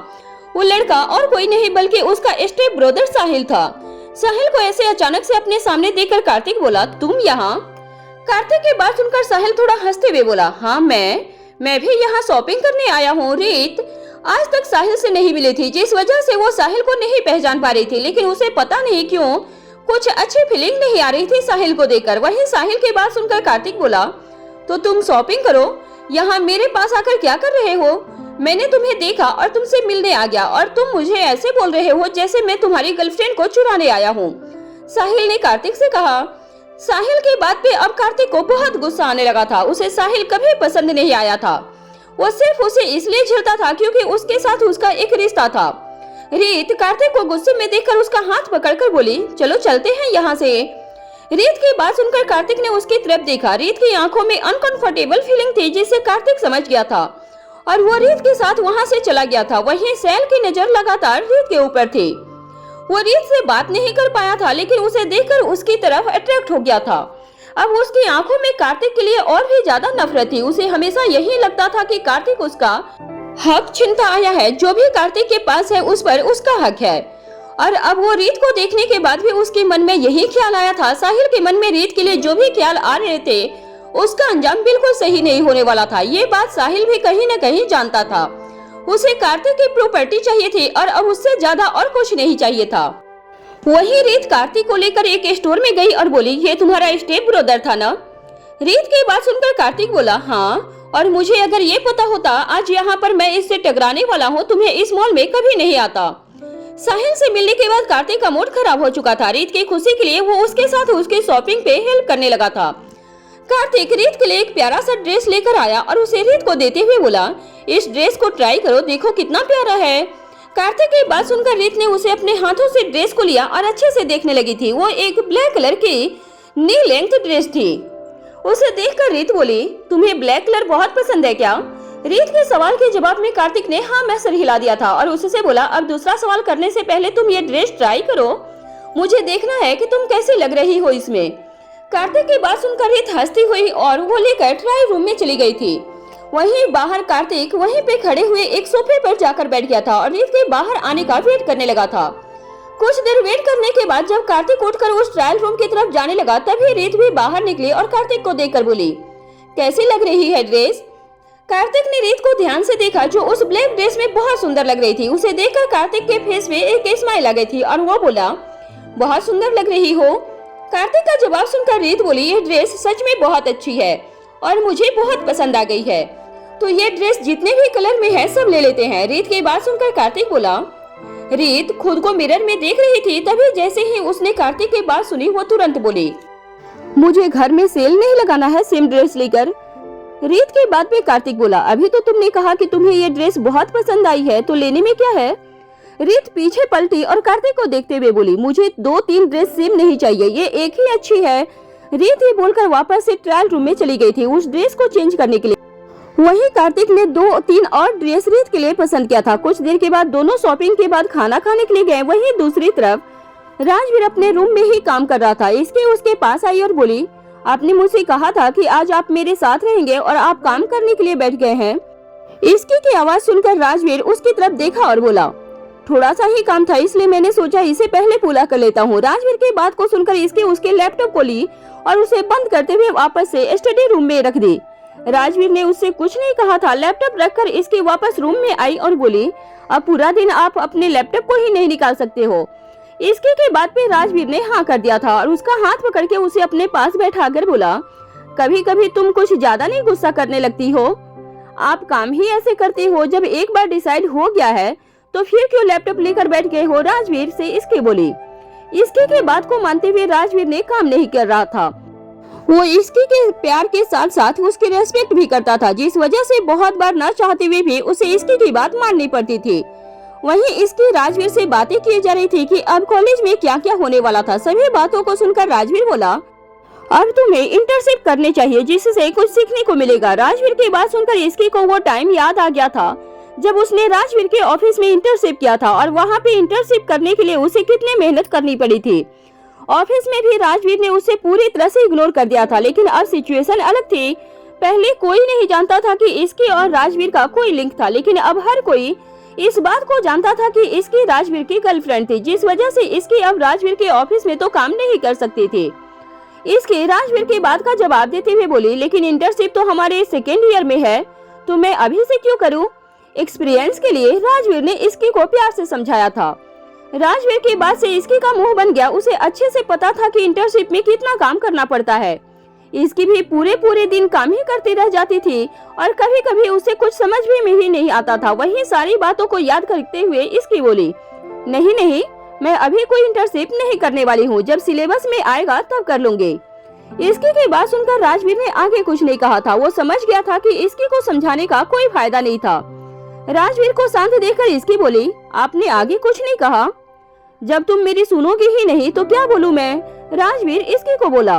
वो लड़का और कोई नहीं बल्कि उसका स्टेप ब्रदर साहिल था। साहिल को ऐसे अचानक से अपने सामने देखकर कार्तिक बोला, तुम यहाँ? कार्तिक की बात सुनकर साहिल थोड़ा हंसते हुए बोला, हाँ मैं भी यहाँ शॉपिंग करने आया हूँ। रीत आज तक साहिल से नहीं मिली थी, जिस वजह से वो साहिल को नहीं पहचान पा रही थी। लेकिन उसे पता नहीं क्यों कुछ अच्छी फीलिंग नहीं आ रही थी साहिल को देखकर। वहीं साहिल की बात सुनकर कार्तिक बोला, तो तुम शॉपिंग करो, यहाँ मेरे पास आकर क्या कर रहे हो? मैंने तुम्हें देखा और तुमसे मिलने आ गया और तुम मुझे ऐसे बोल रहे हो जैसे मैं तुम्हारी गर्लफ्रेंड को चुराने आया हूँ, साहिल ने कार्तिक से कहा। साहिल की बात पे अब कार्तिक को बहुत गुस्सा आने लगा था। उसे साहिल कभी पसंद नहीं आया था। वो सिर्फ उसे इसलिए झेलता था क्योंकि उसके साथ उसका एक रिश्ता था। रीत कार्तिक को गुस्से में देखकर उसका हाथ पकड़कर बोली, चलो चलते हैं यहाँ से। रीत की बात सुनकर कार्तिक ने उसकी तरफ देखा। रीत की आंखों में अनकंफर्टेबल फीलिंग थी, जिसे कार्तिक समझ गया था और वो रीत के साथ वहाँ से चला गया था। वहीं सैल की नजर लगातार रीत के ऊपर थी। वो रीत से बात नहीं कर पाया था, लेकिन उसे देखकर उसकी तरफ अट्रैक्ट हो गया था। अब उसकी आंखों में कार्तिक के लिए और भी ज्यादा नफरत थी। उसे हमेशा यही लगता था कि कार्तिक उसका हक छीनता आया है। जो भी कार्तिक के पास है उस पर उसका हक है। और अब वो रीत को देखने के बाद भी उसके मन में यही ख्याल आया था। साहिल के मन में रीत के लिए जो भी ख्याल आ रहे थे उसका अंजाम बिल्कुल सही नहीं होने वाला था। ये बात साहिल भी कहीं न कहीं जानता था। उसे कार्तिक की प्रॉपर्टी चाहिए थी और अब उससे ज्यादा और कुछ नहीं चाहिए था। वही रीत कार्तिक को लेकर एक स्टोर में गई और बोली, ये तुम्हारा स्टेप ब्रदर था ना? रीत की बात सुनकर कार्तिक बोला, हाँ, और मुझे अगर ये पता होता आज यहाँ पर मैं इससे टकराने वाला हूँ तो मैं इस मॉल में कभी नहीं आता। साहिल से मिलने के बाद कार्तिक का मूड खराब हो चुका था। रीत की खुशी के लिए वो उसके साथ उसके शॉपिंग पे हेल्प करने लगा था। कार्तिक रीत के लिए एक प्यारा सा ड्रेस लेकर आया और उसे रीत को देते हुए बोला, इस ड्रेस को ट्राई करो, देखो कितना प्यारा है। कार्तिक की बात सुनकर रीत ने उसे अपने हाथों से ड्रेस को लिया और अच्छे से देखने लगी थी। वो एक ब्लैक कलर की नी लेंथ ड्रेस थी। उसे देखकर रीत बोली, तुम्हें ब्लैक कलर बहुत पसंद है क्या? रीत के सवाल के जवाब में कार्तिक ने हाँ में सर हिला दिया था और उससे बोला, अब दूसरा सवाल करने से पहले तुम ये ड्रेस ट्राई करो, मुझे देखना है कि तुम कैसी लग रही हो इसमें। कार्तिक की बात सुनकर रीत हंसती हुई और वो लेकर ट्राई रूम में चली गई थी। वहीं बाहर कार्तिक वहीं पे खड़े हुए एक सोफे पर जाकर बैठ गया था और रीत के बाहर आने का वेट करने लगा था। कुछ देर वेट करने के बाद जब कार्तिक उठकर उस ट्रायल रूम की तरफ जाने लगा, तभी रीत भी बाहर निकली और कार्तिक को देखकर बोली, कैसी लग रही है ड्रेस? कार्तिक ने रीत को ध्यान से देखा, जो उस ब्लैक ड्रेस में बहुत सुंदर लग रही थी। उसे देखकर कार्तिक के फेस में एक स्माइल आ गई थी और वो बोला, बहुत सुंदर लग रही हो। कार्तिक का जवाब सुनकर रीत बोली, ये ड्रेस सच में बहुत अच्छी है और मुझे बहुत पसंद आ गई है, तो ये ड्रेस जितने भी कलर में है सब ले लेते हैं। रीत की बात सुनकर कार्तिक बोला। रीत खुद को मिरर में देख रही थी, तभी जैसे ही उसने कार्तिक की बात सुनी वो तुरंत बोली, मुझे घर में सेल नहीं लगाना है सेम ड्रेस लेकर। रीत की बात पे कार्तिक बोला, अभी तो तुमने कहा कि तुम्हें ये ड्रेस बहुत पसंद आई है, तो लेने में क्या है? रीत पीछे पलटी और कार्तिक को देखते हुए बोली, मुझे 2-3 ड्रेस सेम नहीं चाहिए, ये एक ही अच्छी है। रीत ये बोलकर वापस से ट्रायल रूम में चली गई थी उस ड्रेस को चेंज करने के लिए। वहीं कार्तिक ने 2-3 और ड्रेस रीत के लिए पसंद किया था। कुछ देर के बाद दोनों शॉपिंग के बाद खाना खाने के लिए गए। वहीं दूसरी तरफ राजवीर अपने रूम में ही काम कर रहा था। इसके उसके पास आई और बोली, आपने मुझसे कहा था कि आज आप मेरे साथ रहेंगे और आप काम करने के लिए बैठ गए हैं। इसकी की आवाज सुनकर राजवीर उसकी तरफ देखा और बोला, थोड़ा सा ही काम था इसलिए मैंने सोचा इसे पहले पूरा कर लेता हूँ। राजवीर की बात को सुनकर इसके उसके लैपटॉप को ली और उसे बंद करते हुए वापस से स्टडी रूम में रख दी। राजवीर ने उससे कुछ नहीं कहा था। लैपटॉप रखकर इसके वापस रूम में आई और बोली, अब पूरा दिन आप अपने लैपटॉप को ही नहीं निकाल सकते हो। इसकी के बात पे राजवीर ने हाँ कर दिया था और उसका हाथ पकड़ के उसे अपने पास बैठाकर बोला, कभी कभी तुम कुछ ज्यादा नहीं गुस्सा करने लगती हो? आप काम ही ऐसे करते हो, जब एक बार डिसाइड हो गया है तो फिर क्यों लैपटॉप लेकर बैठ गए हो? राजवीर से इसकी बोली। इसकी के बात को मानते हुए राजवीर ने काम नहीं कर रहा था। वो इसकी के प्यार के साथ साथ उसकी रेस्पेक्ट भी करता था, जिस वजह से बहुत बार न चाहते हुए भी उसे इसकी की बात माननी पड़ती थी। वहीं इसकी राजवीर से बातें की जा रही थी कि अब कॉलेज में क्या क्या होने वाला था। सभी बातों को सुनकर राजवीर बोला, अब तुम्हें इंटर्नशिप करनी चाहिए जिससे कुछ सीखने को मिलेगा। राजवीर की बात सुनकर इसकी को वो टाइम याद आ गया था जब उसने राजवीर के ऑफिस में इंटर्नशिप किया था और वहाँ पे इंटर्नशिप करने के लिए उसे कितनी मेहनत करनी पड़ी थी। ऑफिस में भी राजवीर ने उसे पूरी तरह से इग्नोर कर दिया था, लेकिन अब सिचुएशन अलग थी। पहले कोई नहीं जानता था कि इसकी और राजवीर का कोई लिंक था, लेकिन अब हर कोई इस बात को जानता था कि इसकी राजवीर की गर्लफ्रेंड थी, जिस वजह से इसकी अब राजवीर के ऑफिस में तो काम नहीं कर सकती थी। इसकी राजवीर की बात का जवाब देते हुए बोली, लेकिन इंटर्नशिप तो हमारे सेकेंड ईयर में है, तो मैं अभी से क्यों करूं? एक्सपीरियंस के लिए राजवीर ने इसकी को प्यार से समझाया था। राजवीर की बात से इसकी का मुंह बन गया। उसे अच्छे से पता था कि इंटर्नशिप में कितना काम करना पड़ता है। इसकी भी पूरे दिन काम ही करती रह जाती थी और कभी कभी उसे कुछ समझ भी नहीं आता था। वही सारी बातों को याद करते हुए इसकी बोली, नहीं, मैं अभी कोई इंटर्नशिप नहीं करने वाली हूँ, जब सिलेबस में आएगा तब कर लूंगी। इसकी की बात सुनकर राजवीर ने आगे कुछ नहीं कहा था। वो समझ गया था कि इसकी को समझाने का कोई फायदा नहीं था। राजवीर को शांत देखकर इसकी बोली, आपने आगे कुछ नहीं कहा? जब तुम मेरी सुनोगी ही नहीं तो क्या बोलूं मैं? राजवीर इसकी को बोला।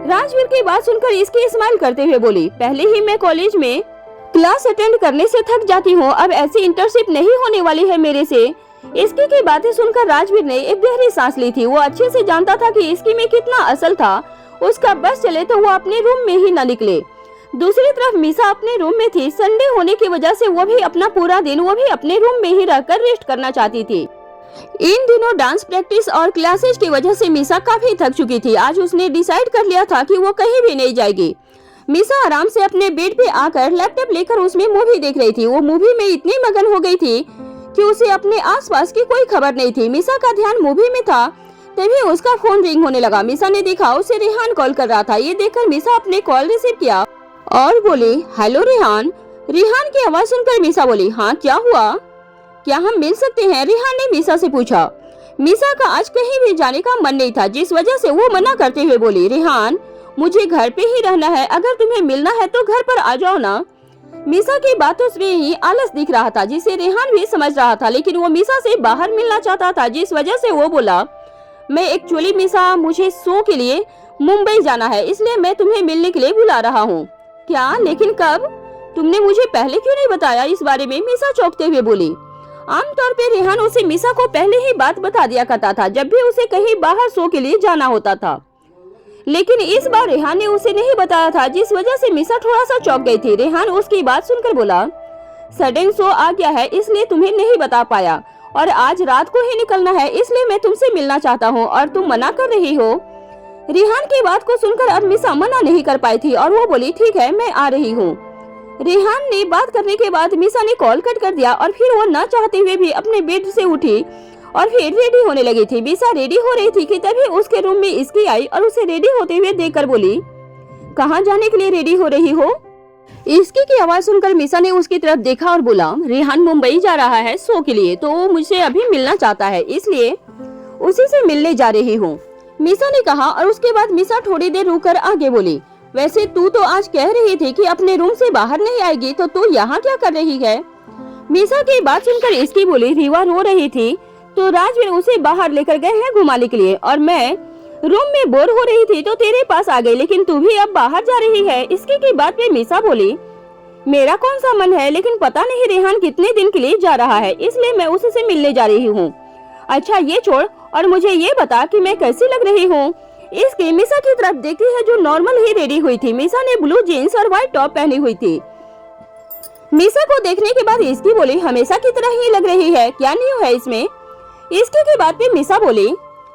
राजवीर की बात सुनकर इसकी स्माइल करते हुए बोली, पहले ही मैं कॉलेज में क्लास अटेंड करने से थक जाती हूँ, अब ऐसी इंटर्नशिप नहीं होने वाली है मेरे से। इसकी की बातें सुनकर राजवीर ने एक गहरी सांस ली थी। वो अच्छे से जानता था कि इसकी में कितना असल था। उसका बस चले तो वो अपने रूम में ही न निकले। दूसरी तरफ मीसा अपने रूम में थी। संडे होने की वजह से वो भी अपना पूरा दिन वो भी अपने रूम में ही रहकर रेस्ट करना चाहती थी। इन दिनों डांस प्रैक्टिस और क्लासेस की वजह से मीसा काफी थक चुकी थी। आज उसने डिसाइड कर लिया था कि वो कहीं भी नहीं जाएगी। मीसा आराम से अपने बेड पे आकर लैपटॉप लेकर उसमें मूवी देख रही थी। वो मूवी में इतनी मगन हो गई थी कि उसे अपने आसपास की कोई खबर नहीं थी। मीसा का ध्यान मूवी में था, तभी उसका फोन रिंग होने लगा। मीसा ने देखा उसे रेहान कॉल कर रहा था। ये देखकर मीसा अपने कॉल रिसीव किया और बोली, हेलो रेहान। रेहान की आवाज सुनकर मीसा बोली, हाँ क्या हुआ, क्या हम मिल सकते हैं? रेहान ने मीसा से पूछा। मीसा का आज कहीं भी जाने का मन नहीं था, जिस वजह से वो मना करते हुए बोली, रेहान मुझे घर पे ही रहना है, अगर तुम्हें मिलना है तो घर पर आ जाओ ना। मीसा की बातों से ही आलस दिख रहा था, जिसे रेहान भी समझ रहा था, लेकिन वो मीसा से बाहर मिलना चाहता था, जिस वजह से वो बोला, मैं एक्चुअली मीसा मुझे शो के लिए मुंबई जाना है, इसलिए मैं तुम्हें मिलने के लिए बुला रहा हूँ। क्या? लेकिन कब? तुमने मुझे पहले क्यों नहीं बताया इस बारे में? मीसा चौंकते हुए बोली। आमतौर पे रेहान उसे मीसा को पहले ही बात बता दिया करता था जब भी उसे कहीं बाहर शो के लिए जाना होता था, लेकिन इस बार रेहान ने उसे नहीं बताया था, जिस वजह से मीसा थोड़ा सा चौंक गई थी। रेहान उसकी बात सुनकर बोला, सडन शो आ गया है इसलिए तुम्हें नहीं बता पाया, और आज रात को ही निकलना है, इसलिए मैं तुमसे मिलना चाहता हूँ और तुम मना कर रही हो। रेहान की बात को सुनकर अब मीसा मना नहीं कर पाई थी और वो बोली, ठीक है मैं आ रही हूँ। रेहान ने बात करने के बाद मीसा ने कॉल कट कर दिया और फिर वो न चाहते हुए भी अपने बेड से उठी और फिर रेडी होने लगी थी। मीसा रेडी हो रही थी कि तभी उसके रूम में इसकी आई और उसे रेडी होते हुए देखकर बोली, कहाँ जाने के लिए रेडी हो रही हो? इसकी की आवाज सुनकर मीसा ने उसकी तरफ देखा और बोला, रेहान मुंबई जा रहा है शो के लिए, तो वो मुझसे अभी मिलना चाहता है, इसलिए उसी से मिलने जा रही हूँ, मीसा ने कहा। और उसके बाद मीसा थोड़ी देर रुककर आगे बोली, वैसे तू तो आज कह रही थी कि अपने रूम से बाहर नहीं आएगी, तो तू यहाँ क्या कर रही है? मीसा की बात सुनकर इसकी बोली, रीवा रो रही थी तो राजवीर उसे बाहर लेकर गए हैं घुमाने के लिए, और मैं रूम में बोर हो रही थी तो तेरे पास आ गई, लेकिन तू भी अब बाहर जा रही है। इसकी की बात पे मीसा बोली, मेरा कौन सा मन है, लेकिन पता नहीं रेहान कितने दिन के लिए जा रहा है, इसलिए मैं उससे मिलने जा रही हूँ। अच्छा ये छोड़ और मुझे ये बता कि मैं कैसी लग रही हूँ? इसकी मीसा की तरफ देखती है जो नॉर्मल ही रेडी हुई थी। मीसा ने ब्लू जीन्स और व्हाइट टॉप पहनी हुई थी। मीसा को देखने के बाद इसकी बोली, हमेशा की तरह ही लग रही है, क्या न्यू है इसमें? इसकी की बात पे मीसा बोली,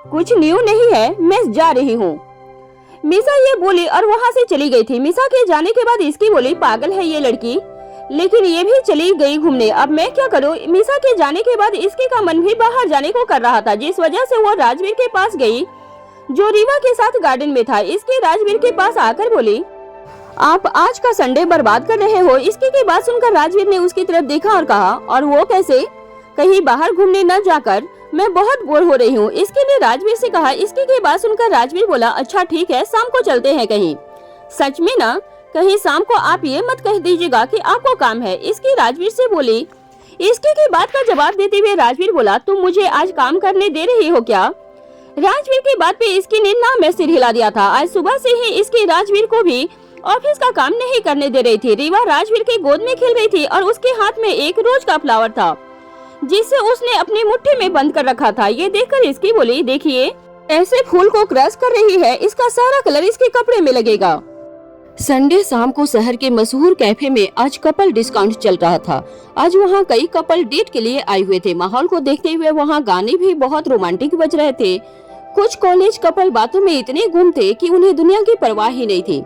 कुछ न्यू नहीं है, मैं जा रही हूँ। मीसा ये बोली और वहाँ से चली गई थी। मीसा के जाने के बाद इसकी बोली, पागल है ये लड़की, लेकिन ये भी चली गई घूमने। अब मैं क्या करूं? मीसा के जाने के बाद इसके का मन भी बाहर जाने को कर रहा था, जिस वजह से वो राजवीर के पास गई जो रीवा के साथ गार्डन में था। इसके राजवीर के पास आकर बोली, आप आज का संडे बर्बाद कर रहे हो। इसके की बात सुनकर राजवीर ने उसकी तरफ देखा और कहा, और वो कैसे? कहीं बाहर घूमने न जाकर? मैं बहुत बोर हो रही हूँ, इसके ने राजवीर से कहा। इसके की बात सुनकर राजवीर बोला, अच्छा ठीक है, शाम को चलते हैं कहीं। सच में ना? कहीं शाम को आप ये मत कह दीजिएगा कि आपको काम है। इसकी राजवीर से बोली। इसके की बात का जवाब देते हुए राजवीर बोला, तुम मुझे आज काम करने दे रही हो क्या? राजवीर की बात पे इसकी ने ना में सिर हिला दिया था। आज सुबह से ही इसकी राजवीर को भी ऑफिस का काम नहीं करने दे रही थी। रीवा राजवीर के गोद में खेल रही थी और उसके हाथ में एक रोज का फ्लावर था जिसे उसने अपनी मुट्ठी में बंद कर रखा था। ये देखकर इसकी बोली, देखिए ऐसे फूल को क्रश कर रही है, इसका सारा कलर इसके कपड़े में लगेगा। संडे शाम को शहर के मशहूर कैफे में आज कपल डिस्काउंट चल रहा था। आज वहाँ कई कपल डेट के लिए आए हुए थे। माहौल को देखते हुए वहाँ गाने भी बहुत रोमांटिक बज रहे थे। कुछ कॉलेज कपल बातों में इतने गुम थे कि उन्हें दुनिया की परवाह ही नहीं थी।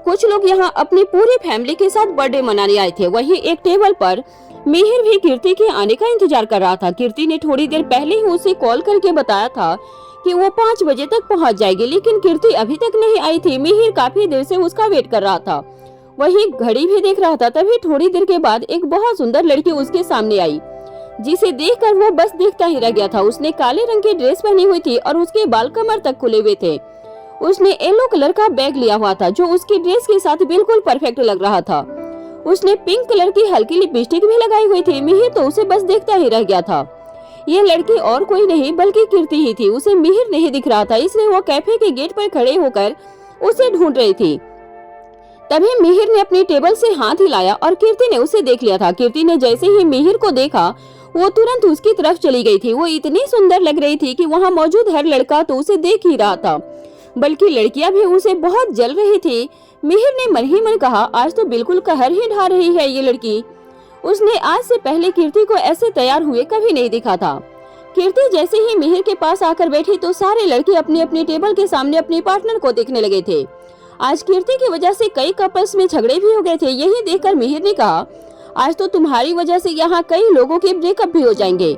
कुछ लोग यहाँ अपनी पूरी फैमिली के साथ बर्थडे मनाने आए थे। वहीं एक टेबल पर मिहिर भी कीर्ति के आने का इंतजार कर रहा था। कीर्ति ने थोड़ी देर पहले ही उसे कॉल करके बताया था कि वो 5 बजे तक पहुंच जाएगी, लेकिन कीर्ति अभी तक नहीं आई थी। मिहिर काफी देर से उसका वेट कर रहा था। वही घड़ी भी देख रहा था। तभी थोड़ी देर के बाद एक बहुत सुंदर लड़की उसके सामने आई, जिसे देखकर वो बस देखता ही रह गया था। उसने काले रंग की ड्रेस पहनी हुई थी और उसके बाल कमर तक खुले हुए थे। उसने येलो कलर का बैग लिया हुआ था जो उसकी ड्रेस के साथ बिल्कुल परफेक्ट लग रहा था। उसने पिंक कलर की हल्की लिपस्टिक भी लगाई हुई थी। मिहिर तो उसे बस देखता ही रह गया था। ये लड़की और कोई नहीं बल्कि कीर्ति ही थी। उसे मिहिर नहीं दिख रहा था, इसलिए वो कैफे के गेट पर खड़े होकर उसे ढूंढ रही थी। तभी मिहिर ने अपनी टेबल से हाथ हिलाया और कीर्ति ने उसे देख लिया था। कीर्ति ने जैसे ही मिहिर को देखा वो तुरंत उसकी तरफ चली गई थी। वो इतनी सुंदर लग रही थी कि वहाँ मौजूद हर लड़का तो उसे देख ही रहा था, बल्कि लड़कियां भी उसे बहुत जल रही थी। मिहिर ने मन ही मन कहा, आज तो बिल्कुल कहर ही ढा रही है ये लड़की। उसने आज से पहले कीर्ति को ऐसे तैयार हुए कभी नहीं देखा था। कीर्ति जैसे ही मिहिर के पास आकर बैठी तो सारे लड़के अपनी अपनी टेबल के सामने अपनी पार्टनर को देखने लगे थे। आज कीर्ति की वजह से कई कपल्स में झगड़े भी हो गए थे। यही देखकर मिहिर ने कहा, आज तो तुम्हारी वजह से यहाँ कई लोगों के ब्रेकअप भी हो जाएंगे।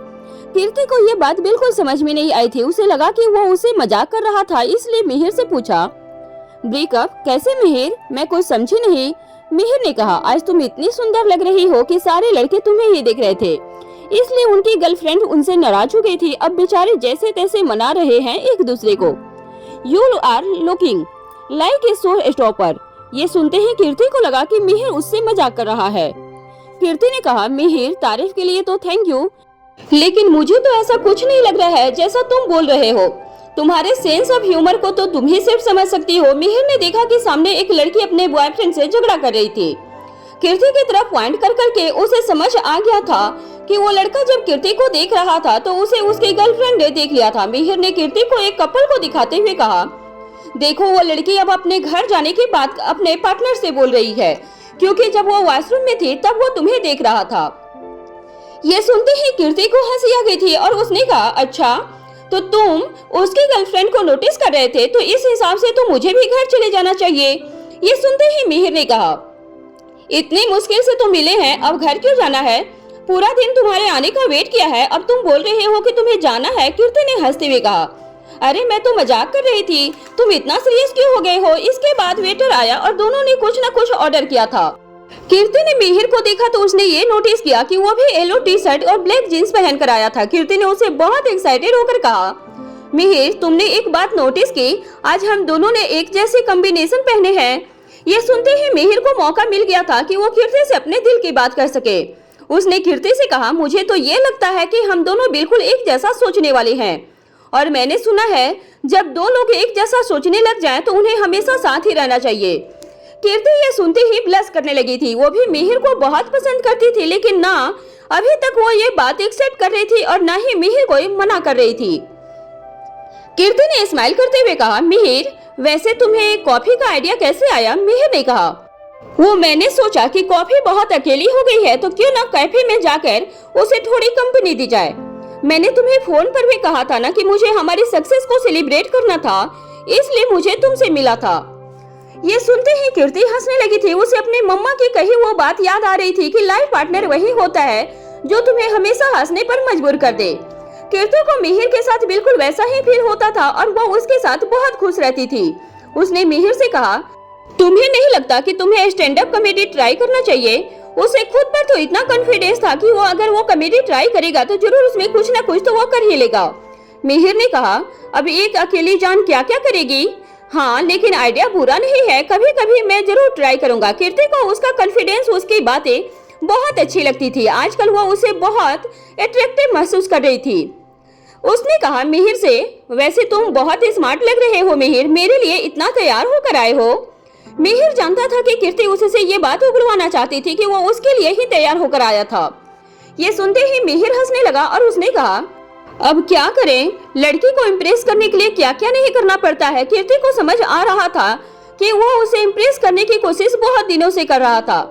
कीर्ति को ये बात बिल्कुल समझ में नहीं आई थी। उसे लगा कि वो उसे मजाक कर रहा था, इसलिए मिहिर से पूछा, ब्रेकअप कैसे मिहिर? मैं कुछ समझी नहीं। मिहिर ने कहा, आज तुम इतनी सुंदर लग रही हो कि सारे लड़के तुम्हें ही देख रहे थे, इसलिए उनकी गर्लफ्रेंड उनसे नाराज हो गई थी। अब बेचारे जैसे तैसे मना रहे हैं एक दूसरे को। You are looking like a showstopper. ये सुनते ही कीर्ति को लगा कि मिहिर उससे मजाक कर रहा है। कीर्ति ने कहा, मिहिर तारीफ के लिए तो थैंक यू, लेकिन मुझे तो ऐसा कुछ नहीं लग रहा है जैसा तुम बोल रहे हो। तुम्हारे सेंस ऑफ ह्यूमर को तो तुम ही सिर्फ समझ सकती हो। मिहिर ने देखा कि सामने एक लड़की अपने बॉयफ्रेंड से झगड़ा कर रही थी। कीर्ति की तरफ पॉइंट कर करके उसे समझ आ गया था कि वो लड़का जब कीर्ति को देख रहा था तो उसे उसकी गर्लफ्रेंड ने देख लिया था। मिहिर ने कीर्ति को एक कपल को दिखाते हुए कहा, देखो वो लड़की अब अपने घर जाने की बात अपने पार्टनर से बोल रही है, क्योंकि जब वो वॉशरूम में थी तब वो तुम्हें देख रहा था। ये सुनते ही कीर्ति को हंसी आ गई थी और उसने कहा, अच्छा तो तुम उसकी गर्लफ्रेंड को नोटिस कर रहे थे, तो इस हिसाब से तो मुझे भी घर चले जाना चाहिए। ये सुनते ही मिहिर ने कहा, इतनी मुश्किल से तुम मिले हैं, अब घर क्यों जाना है? पूरा दिन तुम्हारे आने का वेट किया है, अब तुम बोल रहे हो कि तुम्हें जाना है? कीर्ति ने हंसते हुए कहा, अरे मैं तो मजाक कर रही थी, तुम इतना सीरियस क्यों हो गए हो? इसके बाद वेटर आया और दोनों ने कुछ न कुछ ऑर्डर किया था। कीर्ति ने मिहिर को देखा तो उसने ये नोटिस किया कि वो भी येलो टी शर्ट और ब्लैक जींस पहन कर आया था। कीर्ति ने उसे बहुत एक्साइटेड होकर कहा, मिहिर तुमने एक बात नोटिस की, आज हम दोनों ने एक जैसे कॉम्बिनेशन पहने हैं। ये सुनते ही मिहिर को मौका मिल गया था कि वो कीर्ति से अपने दिल की बात कर सके। उसने कीर्ति से कहा, मुझे तो ये लगता है कि हम दोनों बिल्कुल एक जैसा सोचने वाले हैं, और मैंने सुना है जब दो लोग एक जैसा सोचने लग जाएं तो उन्हें हमेशा साथ ही रहना चाहिए। कीर्ति ये सुनते ही ब्लश करने लगी थी। वो भी मिहिर को बहुत पसंद करती थी, लेकिन ना अभी तक वो ये बात एक्सेप्ट कर रही थी और ना ही मिहिर को मना कर रही थी। कीर्ति ने स्माइल करते हुए कहा, मिहिर वैसे तुम्हें कॉफी का आइडिया कैसे आया? मिहिर ने कहा, वो मैंने सोचा कि कॉफी बहुत अकेली हो गई है तो क्यों ना कैफे में जाकर उसे थोड़ी कंपनी दी जाए। मैंने तुम्हें फोन पर भी कहा था ना कि मुझे हमारी सक्सेस को सेलिब्रेट करना था, इसलिए मुझे तुमसे मिला था। ये सुनते ही कीर्ति हंसने लगी थी। उसे अपनी मम्मा की कही वो बात याद आ रही थी कि लाइफ पार्टनर वही होता है जो तुम्हें हमेशा हंसने पर मजबूर कर दे। कीर्ति को मिहिर के साथ बिल्कुल वैसा ही फील होता था और वो उसके साथ बहुत खुश रहती थी। उसने मिहिर से कहा, तुम्हें नहीं लगता कि तुम्हें स्टैंड अप कॉमेडी ट्राई करना चाहिए? उसे खुद पर तो इतना कॉन्फिडेंस था कि वो अगर वो कॉमेडी ट्राई करेगा तो जरूर उसमें कुछ न कुछ तो वो कर ही लेगा। मिहिर ने कहा, अब एक अकेली जान क्या क्या करेगी? हाँ, लेकिन आइडिया बुरा नहीं है, कभी कभी मैं जरूर ट्राई करूंगा। कीर्ति को उसका कॉन्फिडेंस, उसकी बातें बहुत अच्छी लगती थी। आजकल वो उसे बहुत अट्रैक्टिव महसूस कर रही थी। उसने कहा मिहिर से, वैसे तुम बहुत स्मार्ट लग रहे हो मिहिर, मेरे लिए इतना तैयार होकर आए हो। मिहिर जानता था कि कीर्ति उससे ये बात उगलवाना चाहती थी कि वो उसके लिए ही तैयार होकर आया था। ये सुनते ही मिहिर हंसने लगा और उसने कहा, अब क्या करें, लड़की को इम्प्रेस करने के लिए क्या क्या नहीं करना पड़ता है। कीर्ति को समझ आ रहा था कि वो उसे इम्प्रेस करने की कोशिश बहुत दिनों से कर रहा था।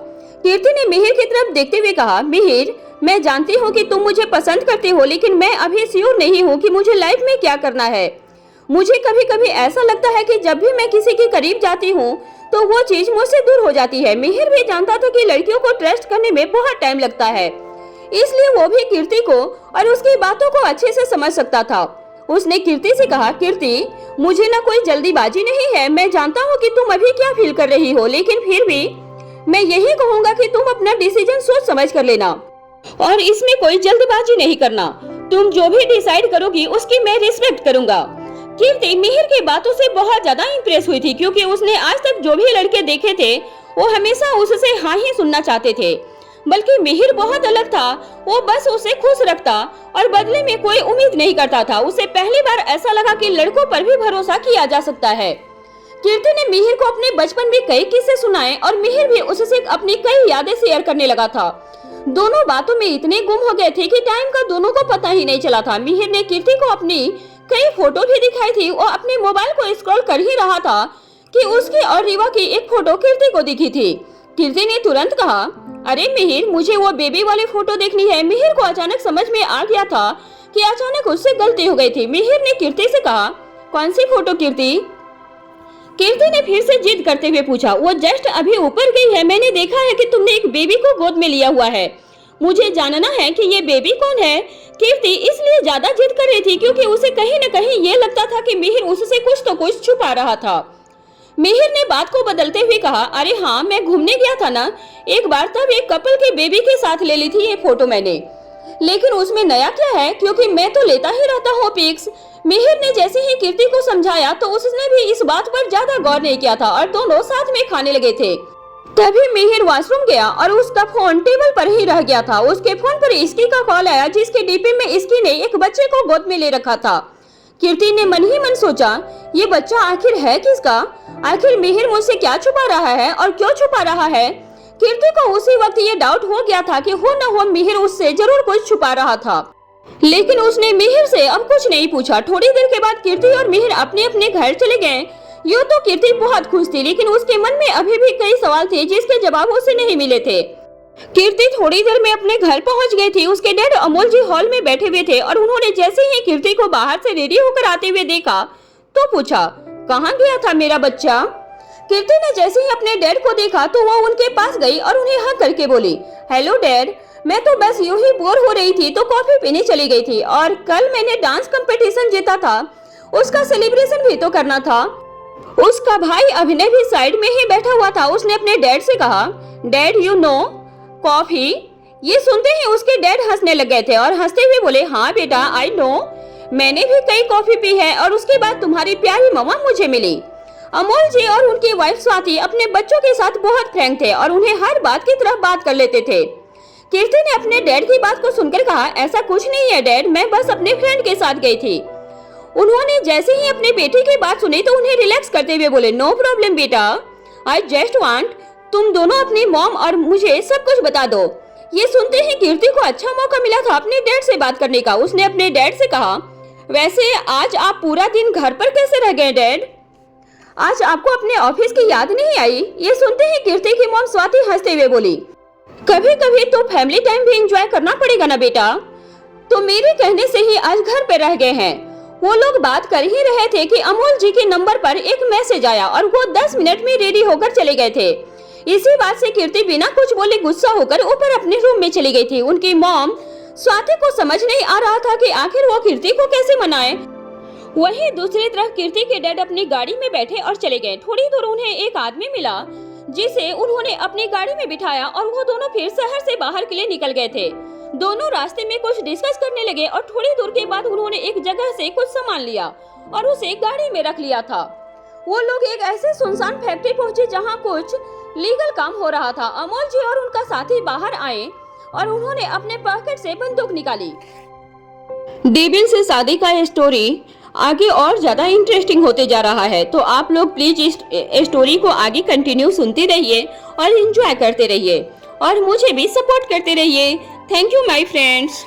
कीर्ति ने मिहिर की तरफ देखते हुए कहा, मिहिर, मैं जानती हूँ कि तुम मुझे पसंद करते हो, लेकिन मैं अभी श्योर नहीं हूँ कि मुझे लाइफ में क्या करना है। मुझे कभी कभी ऐसा लगता है कि जब भी मैं किसी के करीब जाती हूँ तो वो चीज मुझसे दूर हो जाती है। मिहिर भी जानता था कि लड़कियों को ट्रस्ट करने में बहुत टाइम लगता है, इसलिए वो भी कीर्ति को और उसकी बातों को अच्छे से समझ सकता था। उसने कीर्ति से कहा, कीर्ति, मुझे ना कोई जल्दीबाजी नहीं है। मैं जानता हूँ कि तुम अभी क्या फील कर रही हो, लेकिन फिर भी मैं यही कहूँगा कि तुम अपना डिसीजन सोच समझ कर लेना और इसमें कोई जल्दबाजी नहीं करना। तुम जो भी डिसाइड करोगी उसकी मैं रिस्पेक्ट करूंगा। कीर्ति मिहिर की बातों से बहुत ज्यादा इंप्रेस हुई थी, क्योंकि उसने आज तक जो भी लड़के देखे थे वो हमेशा उससे हाँ ही सुनना चाहते थे, बल्कि मिहिर बहुत अलग था। वो बस उसे खुश रखता और बदले में कोई उम्मीद नहीं करता था। उसे पहली बार ऐसा लगा कि लड़कों पर भी भरोसा किया जा सकता है। कीर्ति ने मिहिर को अपने बचपन में कई किस्से सुनाए और मिहिर भी उससे अपनी कई यादें शेयर करने लगा था। दोनों बातों में इतने गुम हो गए थे कि टाइम का दोनों को पता ही नहीं चला था। मिहिर ने कीर्ति को अपनी कई फोटो भी दिखाई थी। वो अपने मोबाइल को स्क्रॉल कर ही रहा था कि उसकी और रीवा की एक फोटो कीर्ति को दिखी थी। कीर्ति ने तुरंत कहा, अरे मिहिर, मुझे वो बेबी वाली फोटो देखनी है। मिहिर को अचानक समझ में आ गया था कि अचानक उससे गलती हो गई थी। मिहिर ने कीर्ति से कहा, कौन सी फोटो कीर्ति? कीर्ति ने फिर से जिद करते हुए पूछा, वो जस्ट अभी ऊपर गई है। मैंने देखा है कि तुमने एक बेबी को गोद में लिया हुआ है। मुझे जानना है कि ये बेबी कौन है। कीर्ति इसलिए ज्यादा जिद कर रही थी क्योंकि उसे कहीं न कहीं ये लगता था कि मिहिर उससे कुछ तो कुछ छुपा रहा था। मिहिर ने बात को बदलते हुए कहा, अरे हाँ, मैं घूमने गया था ना एक बार, तब एक कपल के बेबी के साथ ले ली थी ये फोटो मैंने। लेकिन उसमें नया क्या है, क्योंकि मैं तो लेता ही रहता हूँ पिक्स। मिहिर ने जैसे ही कीर्ति को समझाया तो उसने भी इस बात पर ज्यादा गौर नहीं किया था और दोनों साथ में खाने लगे थे। तभी मिहिर वॉशरूम गया और उसका फोन टेबल पर ही रह गया था। उसके फोन पर इसकी का कॉल आया, जिसके डीपी में इसकी ने एक बच्चे को गोद में ले रखा था। कीर्ति ने मन ही मन सोचा, ये बच्चा आखिर है किसका? आखिर मिहिर मुझसे क्या छुपा रहा है और क्यों छुपा रहा है? कीर्ति को उसी वक्त ये डाउट हो गया था कि हो न हो मिहिर उससे जरूर कुछ छुपा रहा था, लेकिन उसने मिहिर से अब कुछ नहीं पूछा। थोड़ी देर के बाद कीर्ति और मिहिर अपने अपने घर चले गए। यूं तो कीर्ति बहुत खुश थी, लेकिन उसके मन में अभी भी कई सवाल थे जिसके जवाब उसे नहीं मिले थे। कीर्ति थोड़ी देर में अपने घर पहुंच गई थी। उसके डैड अमोल जी हॉल में बैठे हुए थे और उन्होंने जैसे ही कीर्ति को बाहर से रेडी होकर आते हुए देखा तो पूछा, कहाँ गया था मेरा बच्चा? कीर्ति ने जैसे ही अपने डैड को देखा तो वो उनके पास गई और उन्हें हाँ करके बोली, हेलो डैड, मैं तो बस यूं ही बोर हो रही थी तो कॉफी पीने चली गई थी, और कल मैंने डांस कंपटीशन जीता था, उसका सेलिब्रेशन भी तो करना था। उसका भाई अभिनय भी साइड में ही बैठा हुआ था। उसने अपने डैड से कहा, डैड यू नो कॉफी? ये सुनते ही उसके डैड हंसने लग गए थे और हंसते हुए बोले, हाँ बेटा, आई नो, मैंने भी कई कॉफी पी है और उसके बाद तुम्हारी प्यारी मम्मा मुझे मिली। अमोल जी और उनकी वाइफ स्वाति अपने बच्चों के साथ बहुत फ्रैंक थे और उन्हें हर बात की तरफ बात कर लेते थे। कीर्ति ने अपने डैड की बात को सुनकर कहा, ऐसा कुछ नहीं है डैड, मैं बस अपने फ्रेंड के साथ गई थी। उन्होंने जैसे ही अपनी बेटी की बात सुनी तो उन्हें रिलैक्स करते हुए बोले, नो प्रॉब्लम बेटा, आई जस्ट वांट तुम दोनों अपनी मॉम और मुझे सब कुछ बता दो। ये सुनते ही कीर्ति को अच्छा मौका मिला था अपने डैड से बात करने का। उसने अपने डैड से कहा, वैसे आज आप पूरा दिन घर पर कैसे रह गए डैड? आज आपको अपने ऑफिस की याद नहीं आई? ये सुनते ही कीर्ति की मॉम स्वाति हंसते हुए बोली, कभी कभी तो फैमिली टाइम भी एंजॉय करना पड़ेगा ना बेटा। तो मेरे कहने से ही आज घर पे रह गए हैं। वो लोग बात कर ही रहे थे कि अमोल जी के नंबर पर एक मैसेज आया और वो 10 मिनट में रेडी होकर चले गए थे। इसी बात से कीर्ति बिना कुछ बोले गुस्सा होकर ऊपर अपने रूम में चली गई थी। उनकी मॉम स्वाति को समझ नहीं आ रहा था कि आखिर वो कीर्ति को कैसे मनाए। वहीं दूसरी तरफ कीर्ति के डैड अपनी गाड़ी में बैठे और चले गए। थोड़ी दूर उन्हें एक आदमी मिला जिसे उन्होंने अपनी गाड़ी में बिठाया और वो दोनों फिर शहर से बाहर के लिए निकल गए थे। दोनों रास्ते में कुछ डिस्कस करने लगे और थोड़ी दूर के बाद उन्होंने एक जगह से कुछ सामान लिया और उसे गाड़ी में रख लिया था। वो लोग एक ऐसे सुनसान फैक्ट्री पहुंचे जहां कुछ लीगल काम हो रहा था। अमोल जी और उनका साथी बाहर आए और उन्होंने अपने पॉकेट से बंदूक निकाली। डेविल से शादी का स्टोरी आगे और ज्यादा इंटरेस्टिंग होते जा रहा है, तो आप लोग प्लीज इस स्टोरी को आगे कंटिन्यू सुनते रहिए और एंजॉय करते रहिए और मुझे भी सपोर्ट करते रहिए। Thank you my friends.